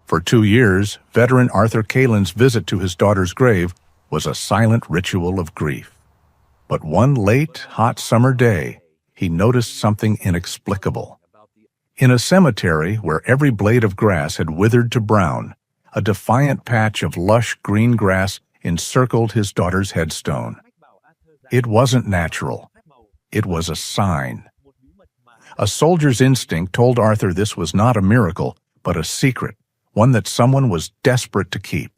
For 2 years, veteran Arthur Kalin's visit to his daughter's grave was a silent ritual of grief. But one late, hot summer day, he noticed something inexplicable. In a cemetery where every blade of grass had withered to brown, a defiant patch of lush green grass encircled his daughter's headstone. It wasn't natural. It was a sign. A soldier's instinct told Arthur this was not a miracle, but a secret, one that someone was desperate to keep.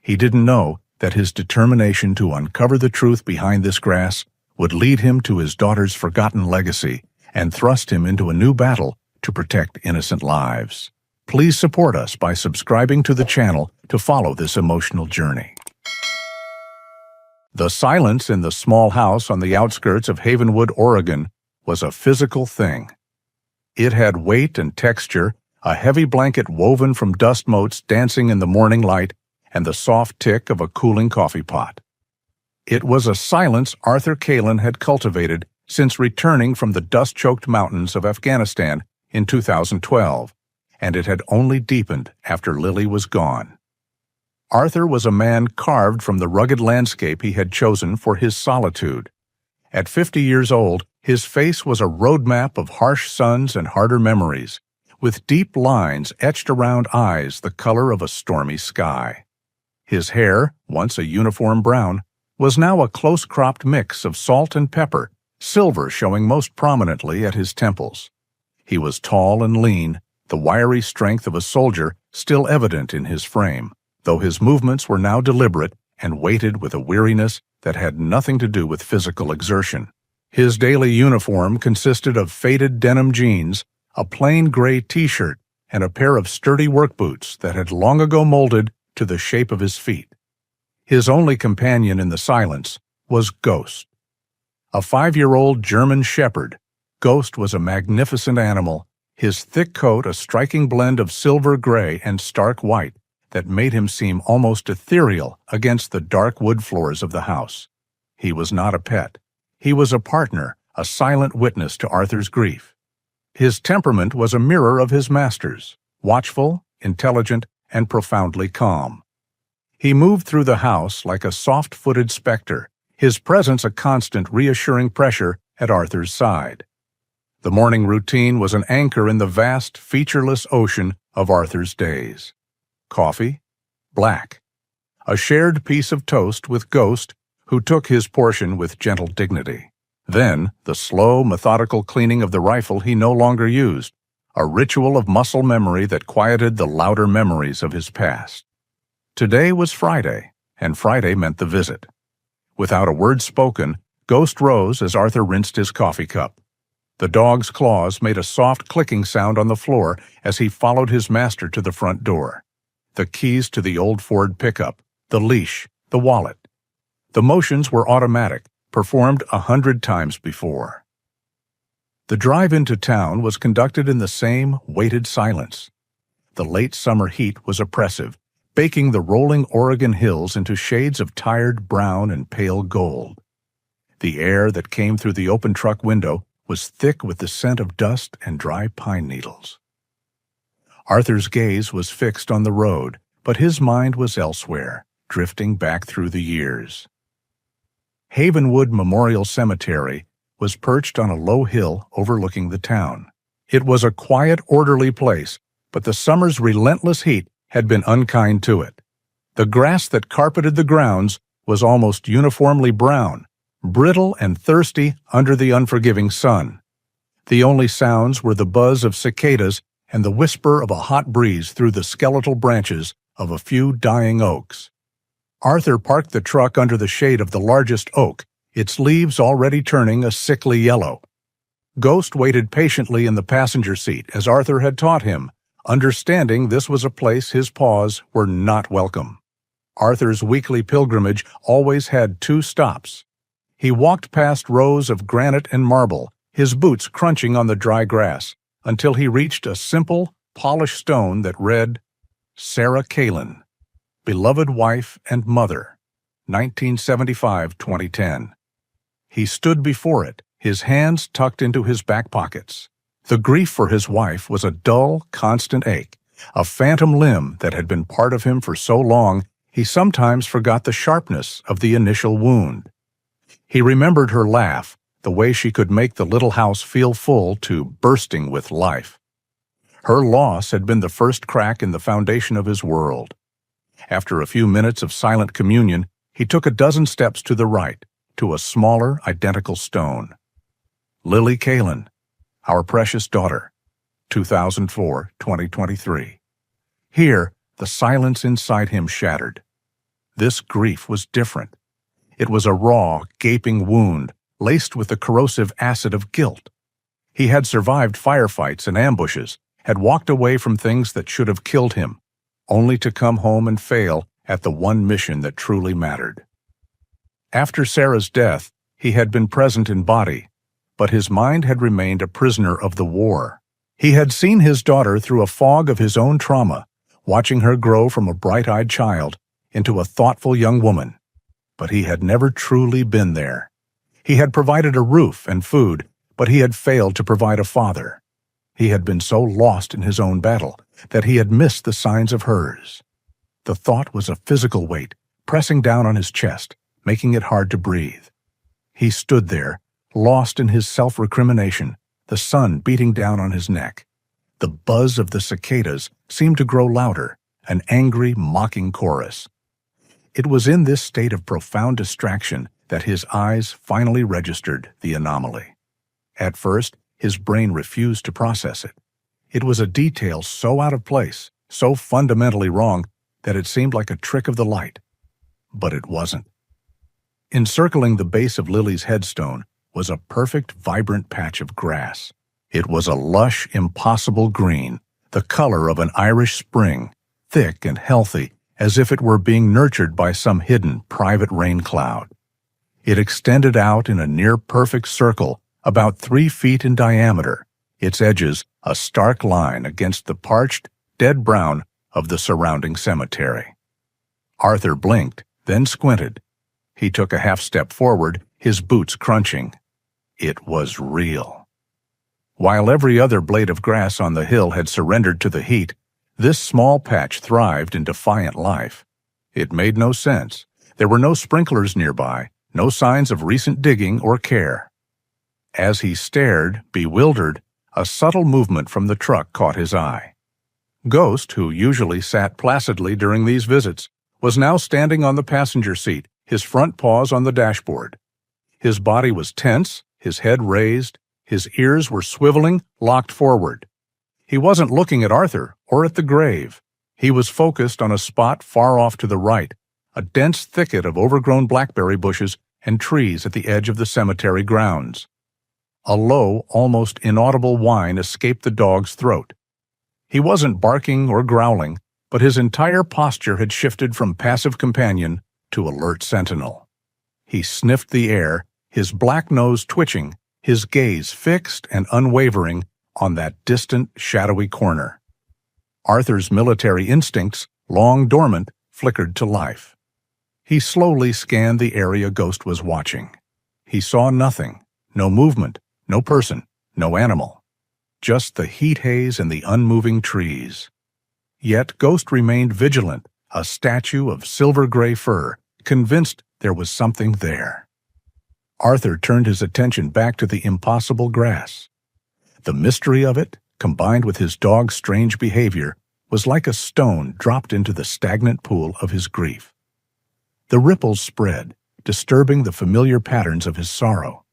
He didn't know that his determination to uncover the truth behind this grass would lead him to his daughter's forgotten legacy and thrust him into a new battle to protect innocent lives. Please support us by subscribing to the channel to follow this emotional journey. The silence in the small house on the outskirts of Havenwood, Oregon, was a physical thing. It had weight and texture, a heavy blanket woven from dust motes dancing in the morning light, and the soft tick of a cooling coffee pot. It was a silence Arthur Kalin had cultivated since returning from the dust-choked mountains of Afghanistan in 2012, and it had only deepened after Lily was gone. Arthur was a man carved from the rugged landscape he had chosen for his solitude. At 50 years old, his face was a roadmap of harsh suns and harder memories, with deep lines etched around eyes the color of a stormy sky. His hair, once a uniform brown, was now a close-cropped mix of salt and pepper, silver showing most prominently at his temples. He was tall and lean, the wiry strength of a soldier still evident in his frame, though his movements were now deliberate and weighted with a weariness that had nothing to do with physical exertion. His daily uniform consisted of faded denim jeans, a plain gray t-shirt, and a pair of sturdy work boots that had long ago molded to the shape of his feet. His only companion in the silence was Ghost. A 5-year-old German shepherd, Ghost was a magnificent animal, his thick coat a striking blend of silver gray and stark white that made him seem almost ethereal against the dark wood floors of the house. He was not a pet. He was a partner, a silent witness to Arthur's grief. His temperament was a mirror of his master's, watchful, intelligent, and profoundly calm. He moved through the house like a soft-footed specter, his presence a constant reassuring pressure at Arthur's side. The morning routine was an anchor in the vast, featureless ocean of Arthur's days. Coffee, black. A shared piece of toast with Ghost, who took his portion with gentle dignity. Then, the slow, methodical cleaning of the rifle he no longer used, a ritual of muscle memory that quieted the louder memories of his past. Today was Friday, and Friday meant the visit. Without a word spoken, Ghost rose as Arthur rinsed his coffee cup. The dog's claws made a soft clicking sound on the floor as he followed his master to the front door. The keys to the old Ford pickup, the leash, the wallet. The motions were automatic, performed 100 times before. The drive into town was conducted in the same weighted silence. The late summer heat was oppressive, baking the rolling Oregon hills into shades of tired brown and pale gold. The air that came through the open truck window was thick with the scent of dust and dry pine needles. Arthur's gaze was fixed on the road, but his mind was elsewhere, drifting back through the years. Havenwood Memorial Cemetery was perched on a low hill overlooking the town. It was a quiet, orderly place, but the summer's relentless heat had been unkind to it. The grass that carpeted the grounds was almost uniformly brown, brittle and thirsty under the unforgiving sun. The only sounds were the buzz of cicadas and the whisper of a hot breeze through the skeletal branches of a few dying oaks. Arthur parked the truck under the shade of the largest oak, its leaves already turning a sickly yellow. Ghost waited patiently in the passenger seat as Arthur had taught him, understanding this was a place his paws were not welcome. Arthur's weekly pilgrimage always had 2 stops. He walked past rows of granite and marble, his boots crunching on the dry grass, until he reached a simple, polished stone that read, Sarah Kalin, beloved wife and mother, 1975-2010. He stood before it, his hands tucked into his back pockets. The grief for his wife was a dull, constant ache, A phantom limb that had been part of him for so long he sometimes forgot the sharpness of the initial wound. He remembered her laugh, the way she could make the little house feel full to bursting with life. Her loss had been the first crack in the foundation of his world. After a few minutes of silent communion, he took a dozen steps to the right, to a smaller, identical stone. Lily Kalin, our precious daughter, 2004-2023. Here, the silence inside him shattered. This grief was different. It was a raw, gaping wound, laced with the corrosive acid of guilt. He had survived firefights and ambushes, had walked away from things that should have killed him, only to come home and fail at the one mission that truly mattered. After Sarah's death, he had been present in body, but his mind had remained a prisoner of the war. He had seen his daughter through a fog of his own trauma, watching her grow from a bright-eyed child into a thoughtful young woman. But he had never truly been there. He had provided a roof and food, but he had failed to provide a father. He had been so lost in his own battle that he had missed the signs of hers. The thought was a physical weight, pressing down on his chest, making it hard to breathe. He stood there, lost in his self-recrimination, the sun beating down on his neck. The buzz of the cicadas seemed to grow louder, an angry, mocking chorus. It was in this state of profound distraction that his eyes finally registered the anomaly. At first, his brain refused to process it. It was a detail so out of place, so fundamentally wrong, that it seemed like a trick of the light. But it wasn't. Encircling the base of Lily's headstone was a perfect, vibrant patch of grass. It was a lush, impossible green, the color of an Irish spring, thick and healthy, as if it were being nurtured by some hidden, private rain cloud. It extended out in a near-perfect circle, about 3 feet in diameter, its edges a stark line against the parched, dead brown of the surrounding cemetery. Arthur blinked, then squinted. He took a half-step forward, his boots crunching. It was real. While every other blade of grass on the hill had surrendered to the heat, this small patch thrived in defiant life. It made no sense. There were no sprinklers nearby, no signs of recent digging or care. As he stared, bewildered, a subtle movement from the truck caught his eye. Ghost, who usually sat placidly during these visits, was now standing on the passenger seat, his front paws on the dashboard. His body was tense, his head raised, his ears were swiveling, locked forward. He wasn't looking at Arthur or at the grave. He was focused on a spot far off to the right, a dense thicket of overgrown blackberry bushes and trees at the edge of the cemetery grounds. A low, almost inaudible whine escaped the dog's throat. He wasn't barking or growling, but his entire posture had shifted from passive companion to alert sentinel. He sniffed the air, his black nose twitching, his gaze fixed and unwavering on that distant, shadowy corner. Arthur's military instincts, long dormant, flickered to life. He slowly scanned the area Ghost was watching. He saw nothing, no movement, no person, no animal. Just the heat haze and the unmoving trees. Yet Ghost remained vigilant, a statue of silver-gray fur, convinced there was something there. Arthur turned his attention back to the impossible grass. The mystery of it, combined with his dog's strange behavior, was like a stone dropped into the stagnant pool of his grief. The ripples spread, disturbing the familiar patterns of his sorrow.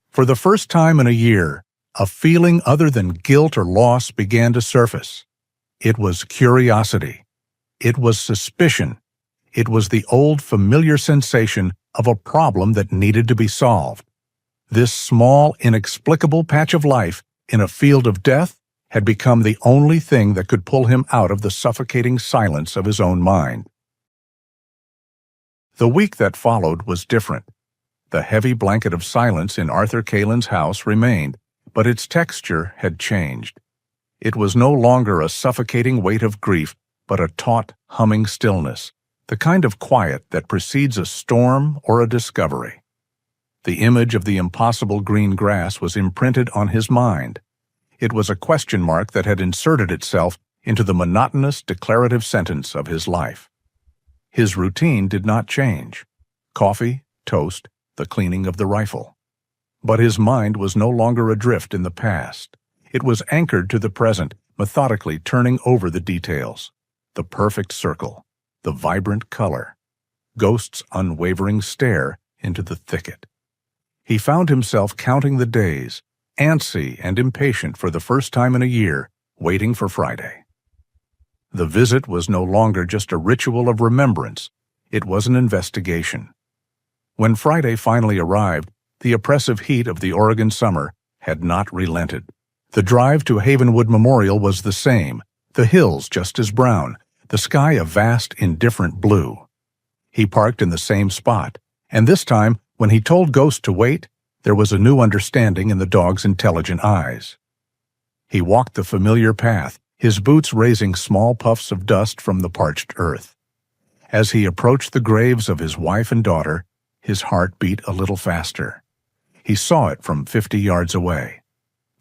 For the first time in a year, a feeling other than guilt or loss began to surface. It was curiosity. It was suspicion. It was the old familiar sensation of a problem that needed to be solved. This small, inexplicable patch of life in a field of death had become the only thing that could pull him out of the suffocating silence of his own mind. The week that followed was different. The heavy blanket of silence in Arthur Kalin's house remained, but its texture had changed. It was no longer a suffocating weight of grief, but a taut, humming stillness, the kind of quiet that precedes a storm or a discovery. The image of the impossible green grass was imprinted on his mind. It was a question mark that had inserted itself into the monotonous declarative sentence of his life. His routine did not change: coffee, toast, the cleaning of the rifle. But his mind was no longer adrift in the past. It was anchored to the present, methodically turning over the details. The perfect circle, the vibrant color, Ghost's unwavering stare into the thicket. He found himself counting the days, antsy and impatient for the first time in a year, waiting for Friday. The visit was no longer just a ritual of remembrance. It was an investigation. When Friday finally arrived, the oppressive heat of the Oregon summer had not relented. The drive to Havenwood Memorial was the same, the hills just as brown, the sky a vast, indifferent blue. He parked in the same spot, and this time, when he told Ghost to wait, there was a new understanding in the dog's intelligent eyes. He walked the familiar path, his boots raising small puffs of dust from the parched earth. As he approached the graves of his wife and daughter, his heart beat a little faster. He saw it from 50 yards away.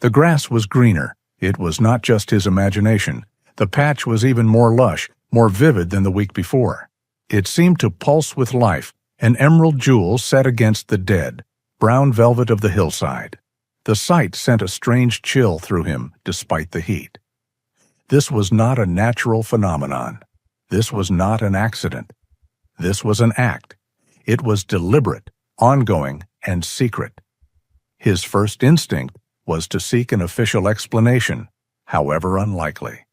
The grass was greener. It was not just his imagination. The patch was even more lush, more vivid than the week before. It seemed to pulse with life, an emerald jewel set against the dead, brown velvet of the hillside. The sight sent a strange chill through him, despite the heat. This was not a natural phenomenon. This was not an accident. This was an act. It was deliberate, ongoing, and secret. His first instinct was to seek an official explanation, however unlikely.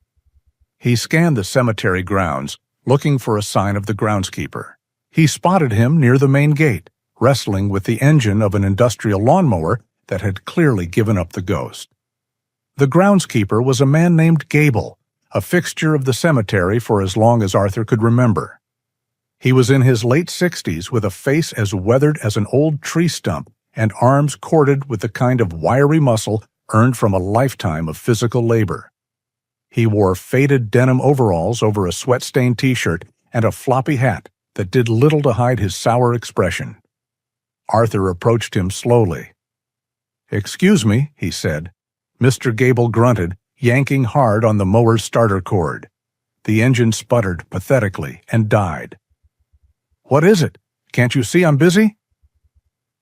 He scanned the cemetery grounds, looking for a sign of the groundskeeper. He spotted him near the main gate, wrestling with the engine of an industrial lawnmower that had clearly given up the ghost. The groundskeeper was a man named Gable, a fixture of the cemetery for as long as Arthur could remember. He was in his late 60s with a face as weathered as an old tree stump and arms corded with the kind of wiry muscle earned from a lifetime of physical labor. He wore faded denim overalls over a sweat-stained t-shirt and a floppy hat that did little to hide his sour expression. Arthur approached him slowly. "Excuse me," he said. Mr. Gable grunted, yanking hard on the mower's starter cord. The engine sputtered pathetically and died. "What is it? Can't you see I'm busy?"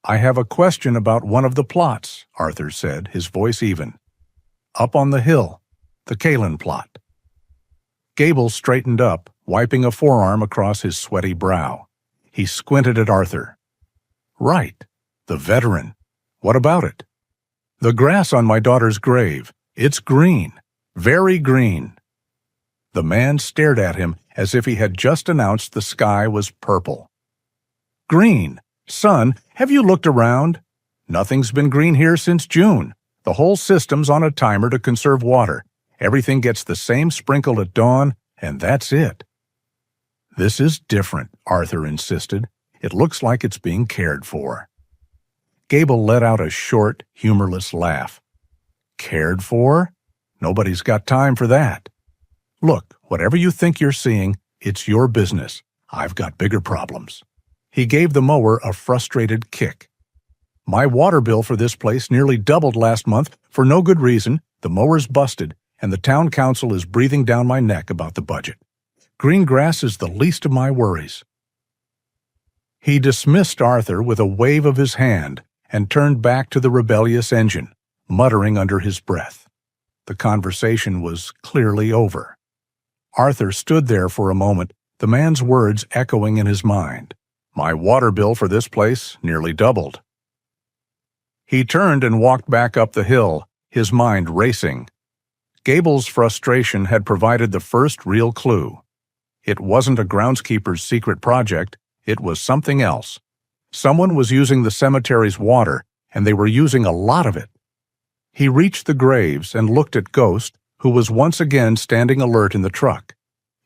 "I have a question about one of the plots," Arthur said, his voice even. "Up on the hill, the Kalin plot." Gable straightened up, wiping a forearm across his sweaty brow. He squinted at Arthur. "Right, the veteran. What about it?" "The grass on my daughter's grave. It's green, very green." The man stared at him as if he had just announced the sky was purple. "Green? Son, have you looked around? Nothing's been green here since June. The whole system's on a timer to conserve water. Everything gets the same sprinkle at dawn, and that's it." "This is different," Arthur insisted. "It looks like it's being cared for." Gable let out a short, humorless laugh. "Cared for? Nobody's got time for that. Look, whatever you think you're seeing, it's your business. I've got bigger problems." He gave the mower a frustrated kick. "My water bill for this place nearly doubled last month for no good reason. The mower's busted, and the town council is breathing down my neck about the budget. Green grass is the least of my worries." He dismissed Arthur with a wave of his hand and turned back to the rebellious engine, muttering under his breath. The conversation was clearly over. Arthur stood there for a moment, the man's words echoing in his mind. "My water bill for this place nearly doubled." He turned and walked back up the hill, his mind racing. Gable's frustration had provided the first real clue. It wasn't a groundskeeper's secret project, it was something else. Someone was using the cemetery's water, and they were using a lot of it. He reached the graves and looked at Ghost, who was once again standing alert in the truck.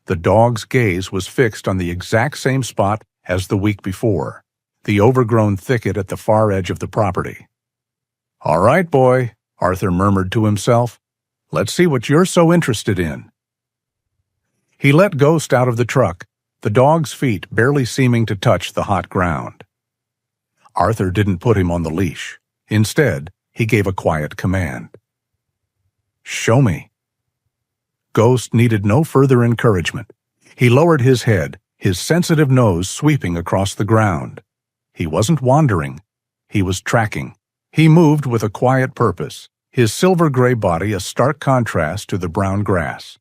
The dog's gaze was fixed on the exact same spot as the week before, the overgrown thicket at the far edge of the property. "All right, boy," Arthur murmured to himself. "Let's see what you're so interested in." He let Ghost out of the truck, the dog's feet barely seeming to touch the hot ground. Arthur didn't put him on the leash. Instead, he gave a quiet command. "Show me." Ghost needed no further encouragement. He lowered his head, his sensitive nose sweeping across the ground. He wasn't wandering. He was tracking. He moved with a quiet purpose, his silver-gray body a stark contrast to the brown grass.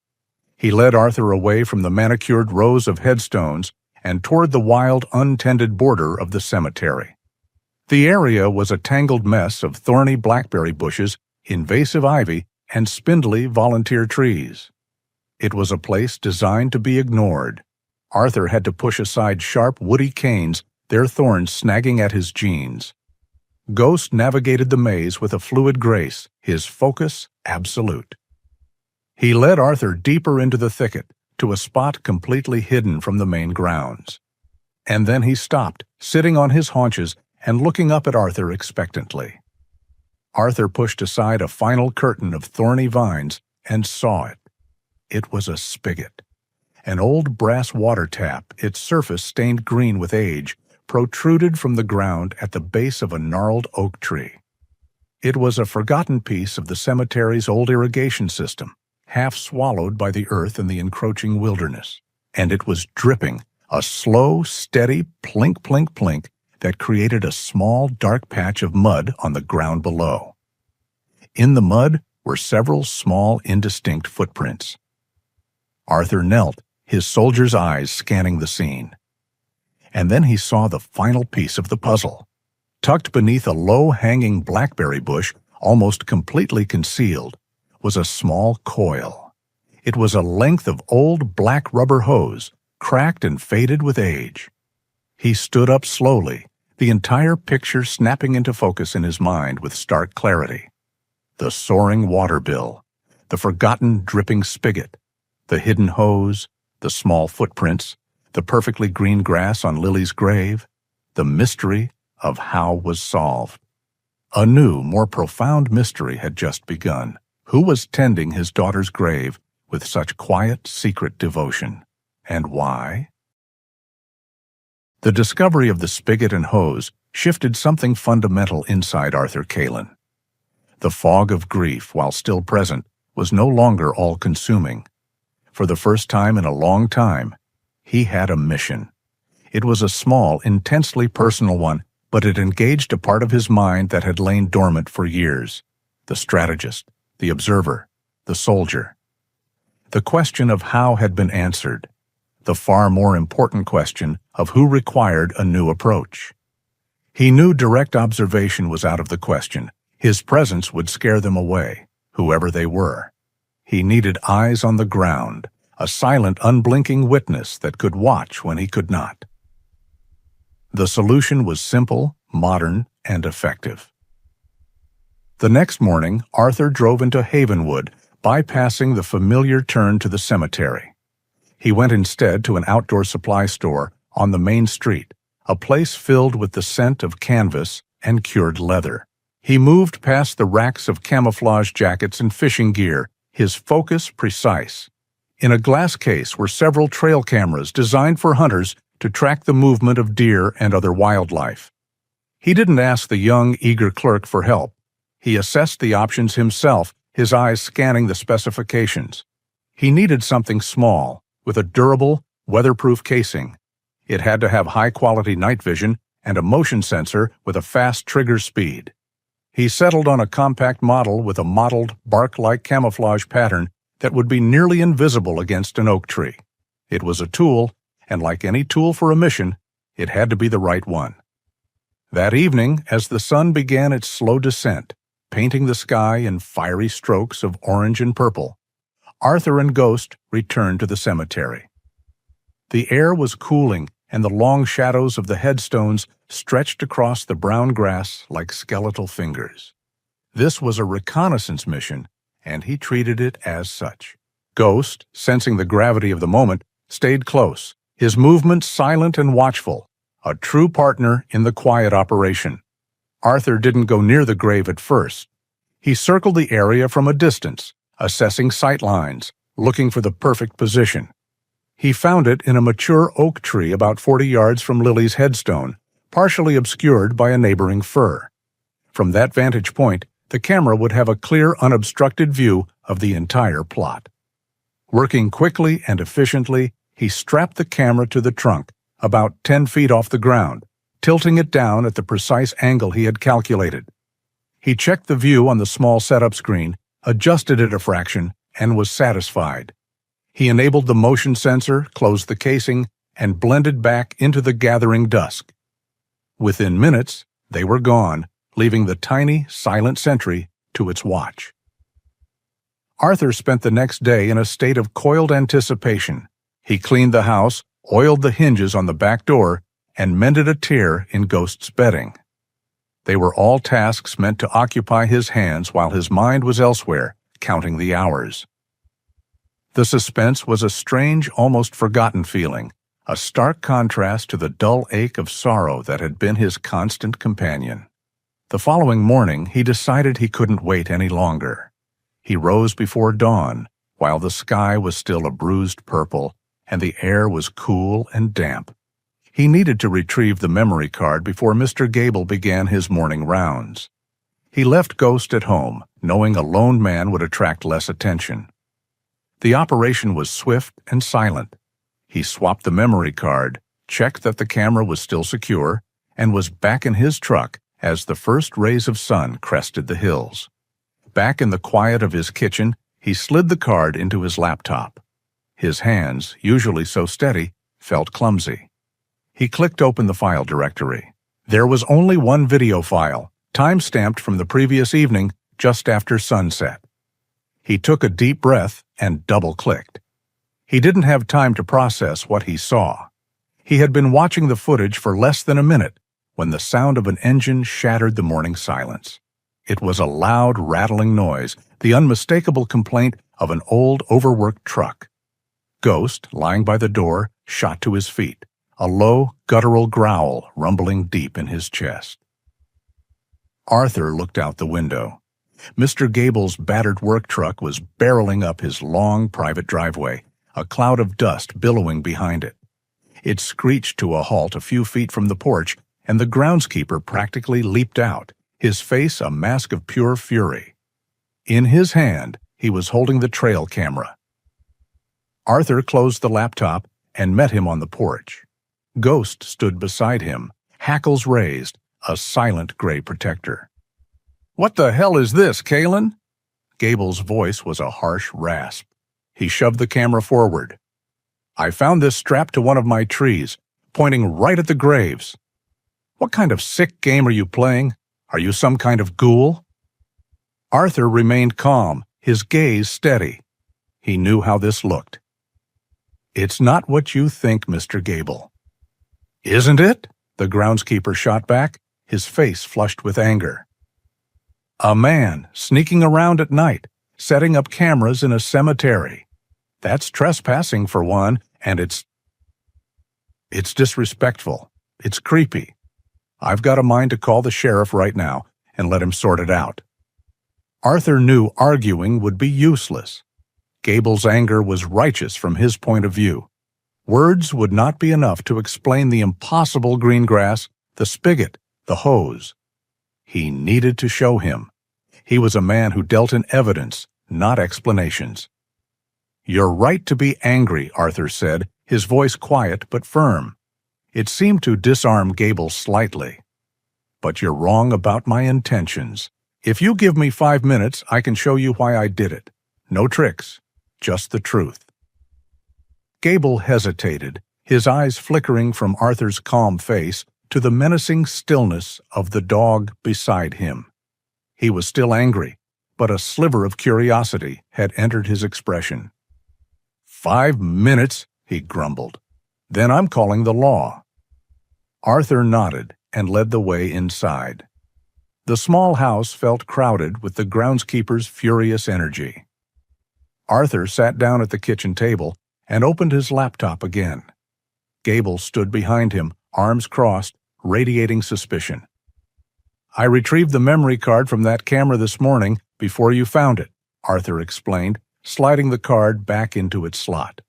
He led Arthur away from the manicured rows of headstones and toward the wild, untended border of the cemetery. The area was a tangled mess of thorny blackberry bushes, invasive ivy, and spindly volunteer trees. It was a place designed to be ignored. Arthur had to push aside sharp, woody canes, their thorns snagging at his jeans. Ghost navigated the maze with a fluid grace, his focus absolute. He led Arthur deeper into the thicket, to a spot completely hidden from the main grounds. And then he stopped, sitting on his haunches and looking up at Arthur expectantly. Arthur pushed aside a final curtain of thorny vines and saw it. It was a spigot. An old brass water tap, its surface stained green with age, protruded from the ground at the base of a gnarled oak tree. It was a forgotten piece of the cemetery's old irrigation system, half swallowed by the earth in the encroaching wilderness, and it was dripping, a slow, steady plink, plink, plink that created a small, dark patch of mud on the ground below. In the mud were several small, indistinct footprints. Arthur knelt, his soldier's eyes scanning the scene. And then he saw the final piece of the puzzle. Tucked beneath a low-hanging blackberry bush, almost completely concealed, was a small coil. It was a length of old black rubber hose, cracked and faded with age. He stood up slowly, the entire picture snapping into focus in his mind with stark clarity. The soaring water bill, the forgotten dripping spigot, the hidden hose, the small footprints, the perfectly green grass on Lily's grave, the mystery of how was solved. A new, more profound mystery had just begun. Who was tending his daughter's grave with such quiet, secret devotion? And why? The discovery of the spigot and hose shifted something fundamental inside Arthur Kalin. The fog of grief, while still present, was no longer all-consuming. For the first time in a long time, he had a mission. It was a small, intensely personal one, but it engaged a part of his mind that had lain dormant for years. The strategist, the observer, the soldier. The question of how had been answered. The far more important question of who required a new approach. He knew direct observation was out of the question. His presence would scare them away, whoever they were. He needed eyes on the ground, a silent, unblinking witness that could watch when he could not. The solution was simple, modern, and effective. The next morning, Arthur drove into Havenwood, bypassing the familiar turn to the cemetery. He went instead to an outdoor supply store on the main street, a place filled with the scent of canvas and cured leather. He moved past the racks of camouflage jackets and fishing gear, his focus precise. In a glass case were several trail cameras designed for hunters to track the movement of deer and other wildlife. He didn't ask the young, eager clerk for help. He assessed the options himself, his eyes scanning the specifications. He needed something small, with a durable, weatherproof casing. It had to have high-quality night vision and a motion sensor with a fast trigger speed. He settled on a compact model with a mottled, bark-like camouflage pattern that would be nearly invisible against an oak tree. It was a tool, and like any tool for a mission, it had to be the right one. That evening, as the sun began its slow descent, painting the sky in fiery strokes of orange and purple, Arthur and Ghost returned to the cemetery. The air was cooling, and the long shadows of the headstones stretched across the brown grass like skeletal fingers. This was a reconnaissance mission, and he treated it as such. Ghost, sensing the gravity of the moment, stayed close, his movements silent and watchful, a true partner in the quiet operation. Arthur didn't go near the grave at first. He circled the area from a distance, assessing sight lines, looking for the perfect position. He found it in a mature oak tree about 40 yards from Lily's headstone, partially obscured by a neighboring fir. From that vantage point, the camera would have a clear, unobstructed view of the entire plot. Working quickly and efficiently, he strapped the camera to the trunk, about 10 feet off the ground, tilting it down at the precise angle he had calculated. He checked the view on the small setup screen, adjusted it a fraction, and was satisfied. He enabled the motion sensor, closed the casing, and blended back into the gathering dusk. Within minutes, they were gone, leaving the tiny, silent sentry to its watch. Arthur spent the next day in a state of coiled anticipation. He cleaned the house, oiled the hinges on the back door, and mended a tear in Ghost's bedding. They were all tasks meant to occupy his hands while his mind was elsewhere, counting the hours. The suspense was a strange, almost forgotten feeling, a stark contrast to the dull ache of sorrow that had been his constant companion. The following morning, he decided he couldn't wait any longer. He rose before dawn, while the sky was still a bruised purple and the air was cool and damp. He needed to retrieve the memory card before Mr. Gable began his morning rounds. He left Ghost at home, knowing a lone man would attract less attention. The operation was swift and silent. He swapped the memory card, checked that the camera was still secure, and was back in his truck as the first rays of sun crested the hills. Back in the quiet of his kitchen, he slid the card into his laptop. His hands, usually so steady, felt clumsy. He clicked open the file directory. There was only one video file, time-stamped from the previous evening, just after sunset. He took a deep breath and double-clicked. He didn't have time to process what he saw. He had been watching the footage for less than a minute when the sound of an engine shattered the morning silence. It was a loud, rattling noise, the unmistakable complaint of an old, overworked truck. Ghost, lying by the door, shot to his feet, a low, guttural growl rumbling deep in his chest. Arthur looked out the window. Mr. Gable's battered work truck was barreling up his long, private driveway, a cloud of dust billowing behind it. It screeched to a halt a few feet from the porch, and the groundskeeper practically leaped out, his face a mask of pure fury. In his hand, he was holding the trail camera. Arthur closed the laptop and met him on the porch. Ghost stood beside him, hackles raised, a silent gray protector. "What the hell is this, Kalen?" Gable's voice was a harsh rasp. He shoved the camera forward. "I found this strapped to one of my trees, pointing right at the graves. What kind of sick game are you playing? Are you some kind of ghoul?" Arthur remained calm, his gaze steady. He knew how this looked. "It's not what you think, Mr. Gable." "Isn't it?" the groundskeeper shot back, his face flushed with anger. "A man sneaking around at night, setting up cameras in a cemetery. That's trespassing for one, and it's disrespectful. It's creepy. I've got a mind to call the sheriff right now and let him sort it out." Arthur knew arguing would be useless. Gable's anger was righteous from his point of view. Words would not be enough to explain the impossible green grass, the spigot, the hose. He needed to show him. He was a man who dealt in evidence, not explanations. "You're right to be angry," Arthur said, his voice quiet but firm. It seemed to disarm Gable slightly. "But you're wrong about my intentions. If you give me 5 minutes, I can show you why I did it. No tricks, just the truth." Gable hesitated, his eyes flickering from Arthur's calm face to the menacing stillness of the dog beside him. He was still angry, but a sliver of curiosity had entered his expression. 5 minutes, he grumbled. "Then I'm calling the law." Arthur nodded and led the way inside. The small house felt crowded with the groundskeeper's furious energy. Arthur sat down at the kitchen table and opened his laptop again. Gable stood behind him, arms crossed, radiating suspicion. "I retrieved the memory card from that camera this morning before you found it," Arthur explained, sliding the card back into its slot.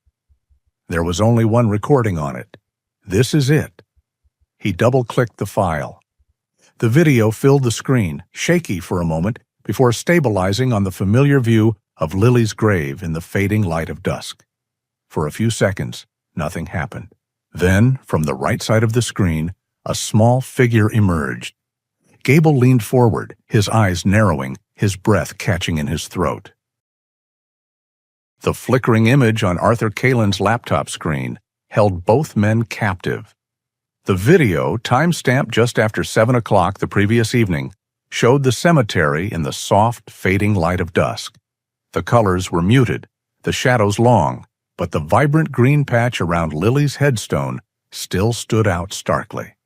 "There was only one recording on it. This is it." He double-clicked the file. The video filled the screen, shaky for a moment, before stabilizing on the familiar view of Lily's grave in the fading light of dusk. For a few seconds, nothing happened. Then, from the right side of the screen, a small figure emerged. Gable leaned forward, his eyes narrowing, his breath catching in his throat. The flickering image on Arthur Kalin's laptop screen held both men captive. The video, time-stamped just after 7 o'clock the previous evening, showed the cemetery in the soft, fading light of dusk. The colors were muted, the shadows long, but the vibrant green patch around Lily's headstone still stood out starkly.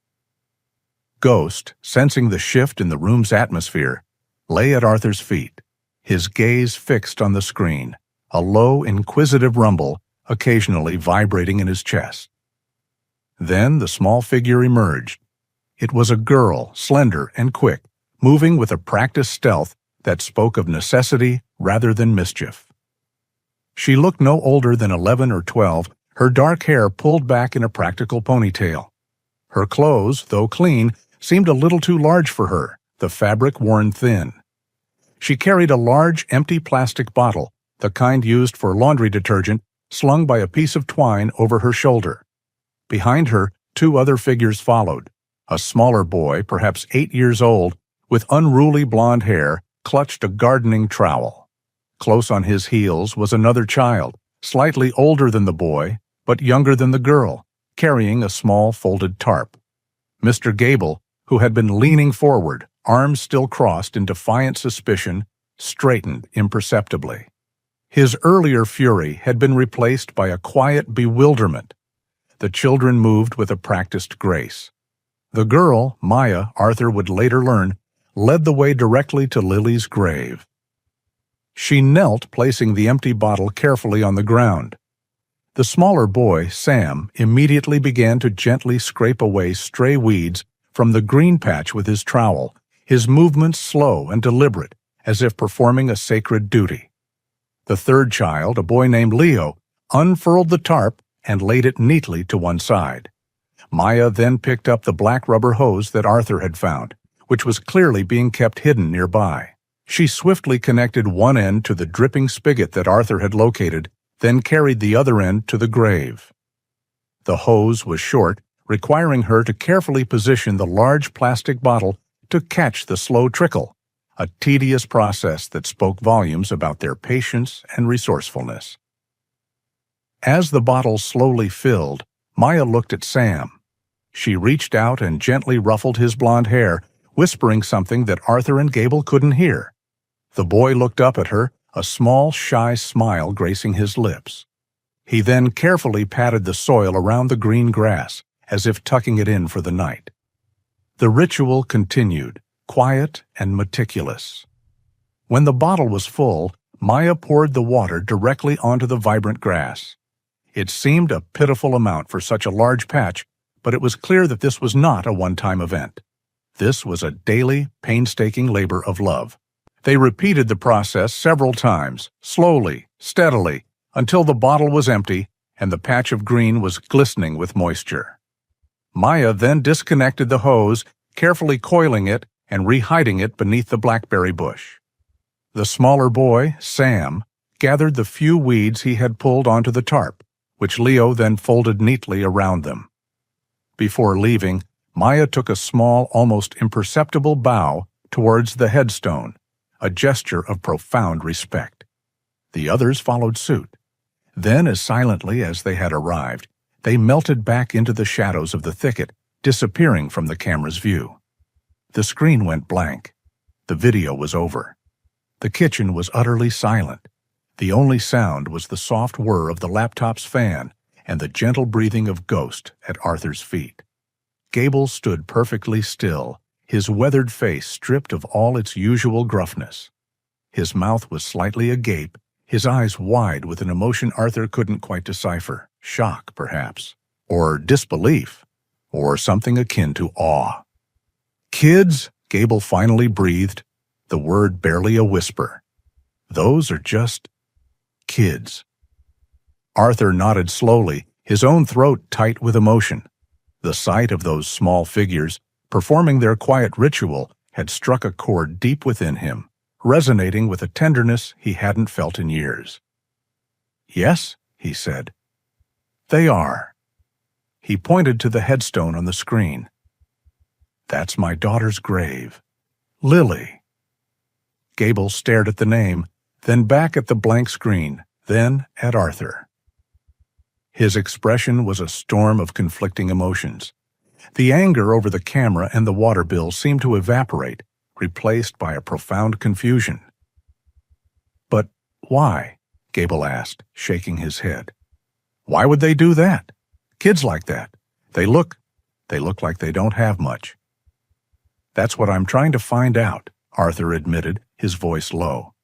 Ghost, sensing the shift in the room's atmosphere, lay at Arthur's feet, his gaze fixed on the screen, a low, inquisitive rumble occasionally vibrating in his chest. Then the small figure emerged. It was a girl, slender and quick, moving with a practiced stealth that spoke of necessity rather than mischief. She looked no older than 11 or 12, her dark hair pulled back in a practical ponytail. Her clothes, though clean, seemed a little too large for her, the fabric worn thin. She carried a large, empty plastic bottle, the kind used for laundry detergent, slung by a piece of twine over her shoulder. Behind her, 2 other figures followed. A smaller boy, perhaps 8 years old, with unruly blonde hair, clutched a gardening trowel. Close on his heels was another child, slightly older than the boy, but younger than the girl, carrying a small folded tarp. Mr. Gable, who had been leaning forward, arms still crossed in defiant suspicion, straightened imperceptibly. His earlier fury had been replaced by a quiet bewilderment. The children moved with a practiced grace. The girl, Maya, Arthur would later learn, led the way directly to Lily's grave. She knelt, placing the empty bottle carefully on the ground. The smaller boy, Sam, immediately began to gently scrape away stray weeds from the green patch with his trowel, his movements slow and deliberate, as if performing a sacred duty. The third child, a boy named Leo, unfurled the tarp and laid it neatly to one side. Maya then picked up the black rubber hose that Arthur had found, which was clearly being kept hidden nearby. She swiftly connected one end to the dripping spigot that Arthur had located, then carried the other end to the grave. The hose was short, requiring her to carefully position the large plastic bottle to catch the slow trickle, a tedious process that spoke volumes about their patience and resourcefulness. As the bottle slowly filled, Maya looked at Sam. She reached out and gently ruffled his blonde hair, whispering something that Arthur and Gable couldn't hear. The boy looked up at her, a small, shy smile gracing his lips. He then carefully patted the soil around the green grass, as if tucking it in for the night. The ritual continued, quiet and meticulous. When the bottle was full, Maya poured the water directly onto the vibrant grass. It seemed a pitiful amount for such a large patch, but it was clear that this was not a one-time event. This was a daily, painstaking labor of love. They repeated the process several times, slowly, steadily, until the bottle was empty and the patch of green was glistening with moisture. Maya then disconnected the hose, carefully coiling it and rehiding it beneath the blackberry bush. The smaller boy, Sam, gathered the few weeds he had pulled onto the tarp, which Leo then folded neatly around them. Before leaving, Maya took a small, almost imperceptible bow towards the headstone, a gesture of profound respect. The others followed suit. Then, as silently as they had arrived, they melted back into the shadows of the thicket, disappearing from the camera's view. The screen went blank. The video was over. The kitchen was utterly silent. The only sound was the soft whir of the laptop's fan and the gentle breathing of Ghost at Arthur's feet. Gable stood perfectly still, his weathered face stripped of all its usual gruffness. His mouth was slightly agape, his eyes wide with an emotion Arthur couldn't quite decipher. Shock, perhaps, or disbelief, or something akin to awe. "Kids," Gable finally breathed, the word barely a whisper. "Those are just kids." Arthur nodded slowly, his own throat tight with emotion. The sight of those small figures, performing their quiet ritual, had struck a chord deep within him, resonating with a tenderness he hadn't felt in years. "Yes," he said. "They are." He pointed to the headstone on the screen. "That's my daughter's grave. Lily." Gable stared at the name, then back at the blank screen, then at Arthur. His expression was a storm of conflicting emotions. The anger over the camera and the water bill seemed to evaporate, replaced by a profound confusion. "But why?" Gable asked, shaking his head. "Why would they do that? Kids like that. They look like they don't have much." "That's what I'm trying to find out," Arthur admitted, his voice low.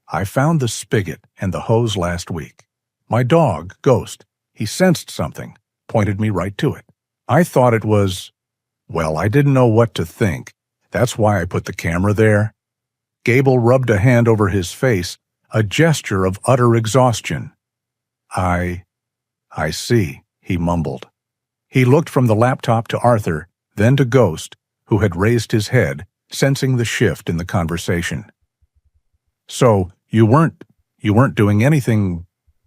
"I found the spigot and the hose last week. My dog, Ghost, he sensed something, pointed me right to it. I thought it was... well, I didn't know what to think. That's why I put the camera there." Gable rubbed a hand over his face, a gesture of utter exhaustion. I see," he mumbled. He looked from the laptop to Arthur, then to Ghost, who had raised his head, sensing the shift in the conversation. "So, you weren't doing anything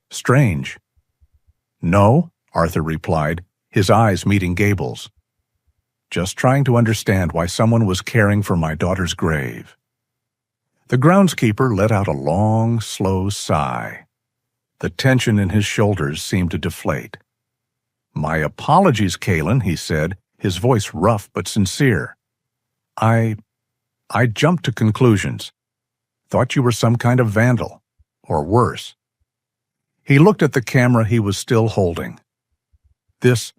strange?" "No," Arthur replied, his eyes meeting Gable's. "Just trying to understand why someone was caring for my daughter's grave." The groundskeeper let out a long, slow sigh. The tension in his shoulders seemed to deflate. "My apologies, Kalen," he said, his voice rough but sincere. I jumped to conclusions. Thought you were some kind of vandal, or worse." He looked at the camera he was still holding. This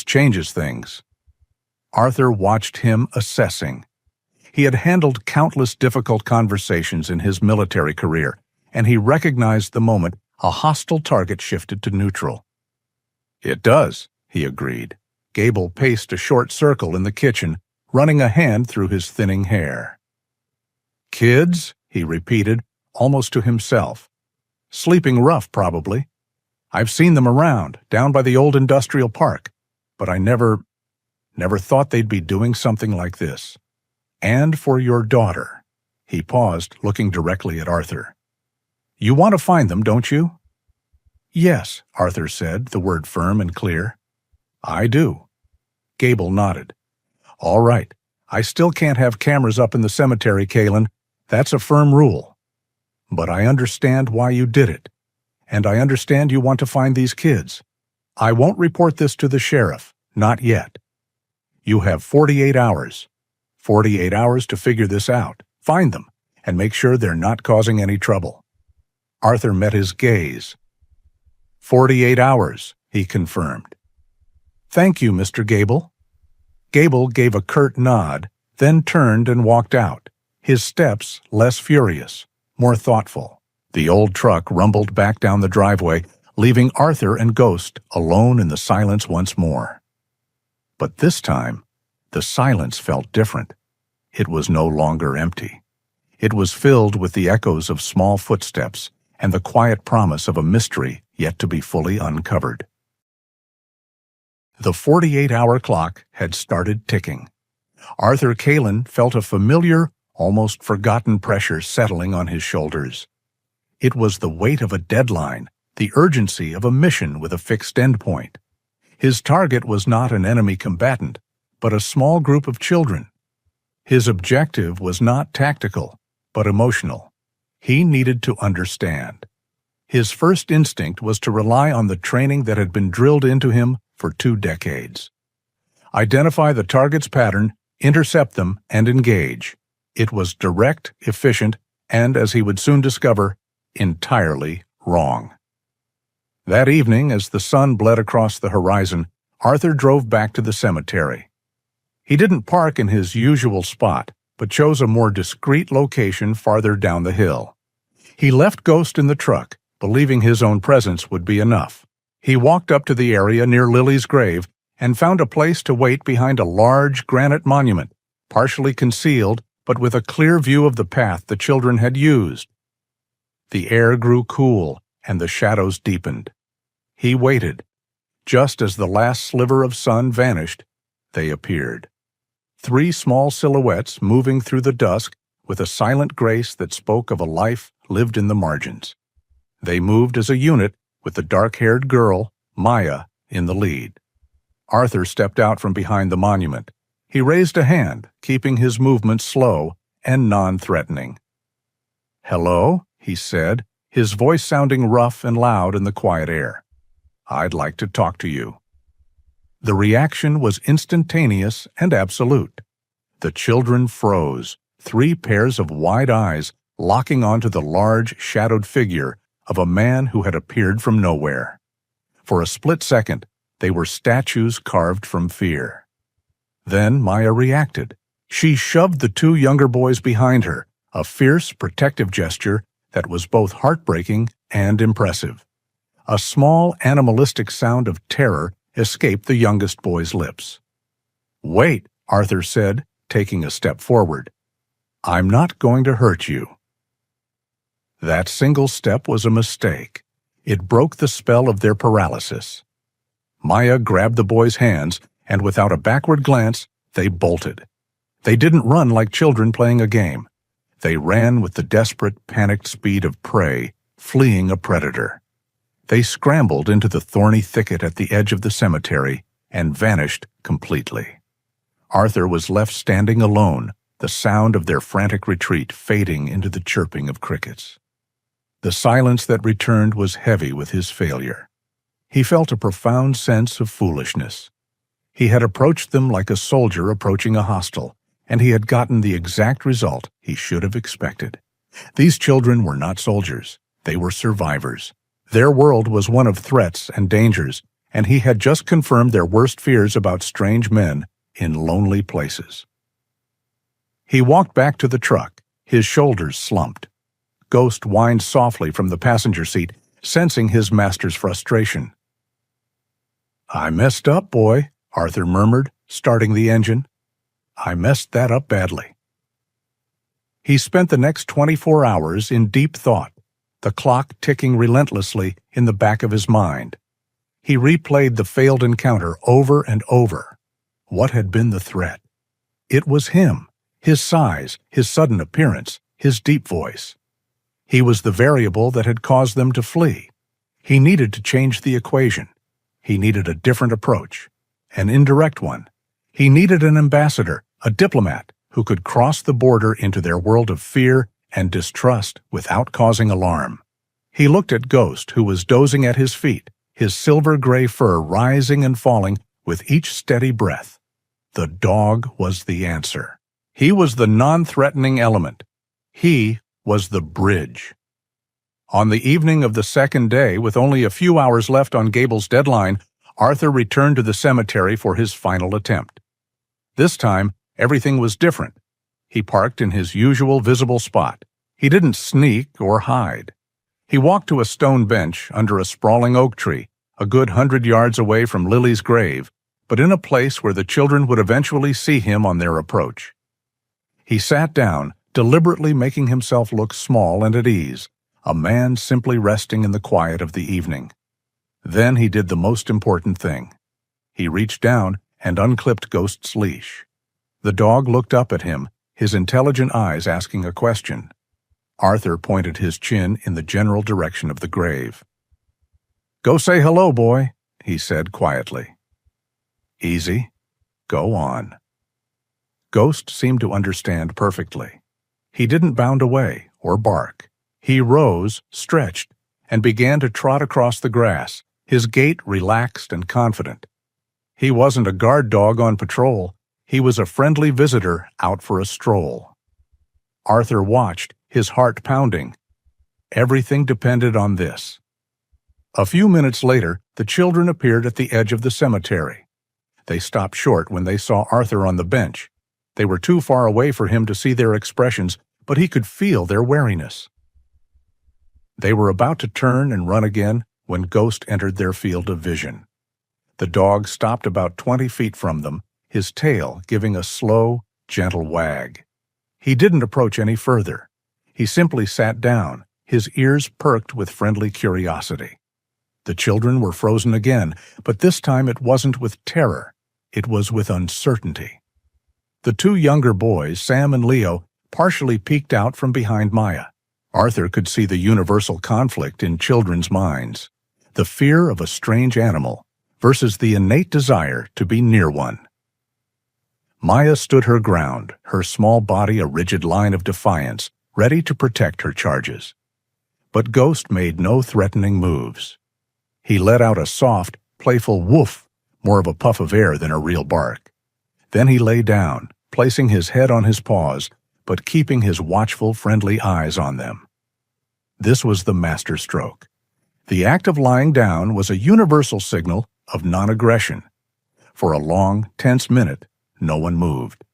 changes things." Arthur watched him assessing. He had handled countless difficult conversations in his military career, and he recognized the moment a hostile target shifted to neutral. "It does," he agreed. Gable paced a short circle in the kitchen, running a hand through his thinning hair. "Kids?" he repeated, almost to himself. "Sleeping rough, probably. I've seen them around, down by the old industrial park, but I never thought they'd be doing something like this. And for your daughter." He paused, looking directly at Arthur. "You want to find them, don't you?" "Yes," Arthur said, the word firm and clear. "I do." Gable nodded. "All right. I still can't have cameras up in the cemetery, Kalen. That's a firm rule. But I understand why you did it. And I understand you want to find these kids. I won't report this to the sheriff. Not yet. You have 48 hours. 48 hours to figure this out, find them, and make sure they're not causing any trouble." Arthur met his gaze. 48 hours, he confirmed. "Thank you, Mr. Gable." Gable gave a curt nod, then turned and walked out, his steps less furious, more thoughtful. The old truck rumbled back down the driveway, leaving Arthur and Ghost alone in the silence once more. But this time, the silence felt different. It was no longer empty. It was filled with the echoes of small footsteps and the quiet promise of a mystery yet to be fully uncovered. The 48-hour clock had started ticking. Arthur Kalen felt a familiar, almost forgotten pressure settling on his shoulders. It was the weight of a deadline, the urgency of a mission with a fixed endpoint. His target was not an enemy combatant, but a small group of children. His objective was not tactical, but emotional. He needed to understand. His first instinct was to rely on the training that had been drilled into him for 2 decades. Identify the target's pattern, intercept them, and engage. It was direct, efficient, and, as he would soon discover, entirely wrong. That evening, as the sun bled across the horizon, Arthur drove back to the cemetery. He didn't park in his usual spot, but chose a more discreet location farther down the hill. He left Ghost in the truck, believing his own presence would be enough. He walked up to the area near Lily's grave and found a place to wait behind a large granite monument, partially concealed but with a clear view of the path the children had used. The air grew cool and the shadows deepened. He waited. Just as the last sliver of sun vanished, they appeared. 3 small silhouettes moving through the dusk with a silent grace that spoke of a life lived in the margins. They moved as a unit, with the dark-haired girl, Maya, in the lead. Arthur stepped out from behind the monument. He raised a hand, keeping his movements slow and non-threatening. "Hello," he said, his voice sounding rough and loud in the quiet air. "I'd like to talk to you." The reaction was instantaneous and absolute. The children froze, 3 pairs of wide eyes locking onto the large, shadowed figure of a man who had appeared from nowhere. For a split second, they were statues carved from fear. Then Maya reacted. She shoved the 2 younger boys behind her, a fierce, protective gesture that was both heartbreaking and impressive. A small, animalistic sound of terror escaped the youngest boy's lips. "Wait," Arthur said, taking a step forward. "I'm not going to hurt you." That single step was a mistake. It broke the spell of their paralysis. Maya grabbed the boys' hands, and without a backward glance, they bolted. They didn't run like children playing a game. They ran with the desperate, panicked speed of prey, fleeing a predator. They scrambled into the thorny thicket at the edge of the cemetery and vanished completely. Arthur was left standing alone, the sound of their frantic retreat fading into the chirping of crickets. The silence that returned was heavy with his failure. He felt a profound sense of foolishness. He had approached them like a soldier approaching a hostel, and he had gotten the exact result he should have expected. These children were not soldiers. They were survivors. Their world was one of threats and dangers, and he had just confirmed their worst fears about strange men in lonely places. He walked back to the truck, his shoulders slumped. Ghost whined softly from the passenger seat, sensing his master's frustration. "I messed up, boy," Arthur murmured, starting the engine. "I messed that up badly." He spent the next 24 hours in deep thought, the clock ticking relentlessly in the back of his mind. He replayed the failed encounter over and over. What had been the threat? It was him, his size, his sudden appearance, his deep voice. He was the variable that had caused them to flee. He needed to change the equation. He needed a different approach, an indirect one. He needed an ambassador, a diplomat, who could cross the border into their world of fear and distrust without causing alarm. He looked at Ghost, who was dozing at his feet, his silver-gray fur rising and falling with each steady breath. The dog was the answer. He was the non-threatening element. He was the bridge. On the evening of the second day, with only a few hours left on Gable's deadline, Arthur returned to the cemetery for his final attempt. This time, everything was different. He parked in his usual visible spot. He didn't sneak or hide. He walked to a stone bench under a sprawling oak tree, a good 100 yards away from Lily's grave, but in a place where the children would eventually see him on their approach. He sat down, deliberately making himself look small and at ease, a man simply resting in the quiet of the evening. Then he did the most important thing. He reached down and unclipped Ghost's leash. The dog looked up at him, his intelligent eyes asking a question. Arthur pointed his chin in the general direction of the grave. "Go say hello, boy," he said quietly. "Easy. Go on." Ghost seemed to understand perfectly. He didn't bound away or bark. He rose, stretched, and began to trot across the grass, his gait relaxed and confident. He wasn't a guard dog on patrol. He was a friendly visitor out for a stroll. Arthur watched, his heart pounding. Everything depended on this. A few minutes later, the children appeared at the edge of the cemetery. They stopped short when they saw Arthur on the bench. They were too far away for him to see their expressions, but he could feel their wariness. They were about to turn and run again when Ghost entered their field of vision. The dog stopped about 20 feet from them, his tail giving a slow, gentle wag. He didn't approach any further. He simply sat down, his ears perked with friendly curiosity. The children were frozen again, but this time it wasn't with terror. It was with uncertainty. The 2 younger boys, Sam and Leo, partially peeked out from behind Maya. Arthur could see the universal conflict in children's minds, the fear of a strange animal versus the innate desire to be near one. Maya stood her ground, her small body a rigid line of defiance, ready to protect her charges. But Ghost made no threatening moves. He let out a soft, playful woof, more of a puff of air than a real bark. Then he lay down, placing his head on his paws, but keeping his watchful, friendly eyes on them. This was the master stroke. The act of lying down was a universal signal of non-aggression. For a long, tense minute, no one moved.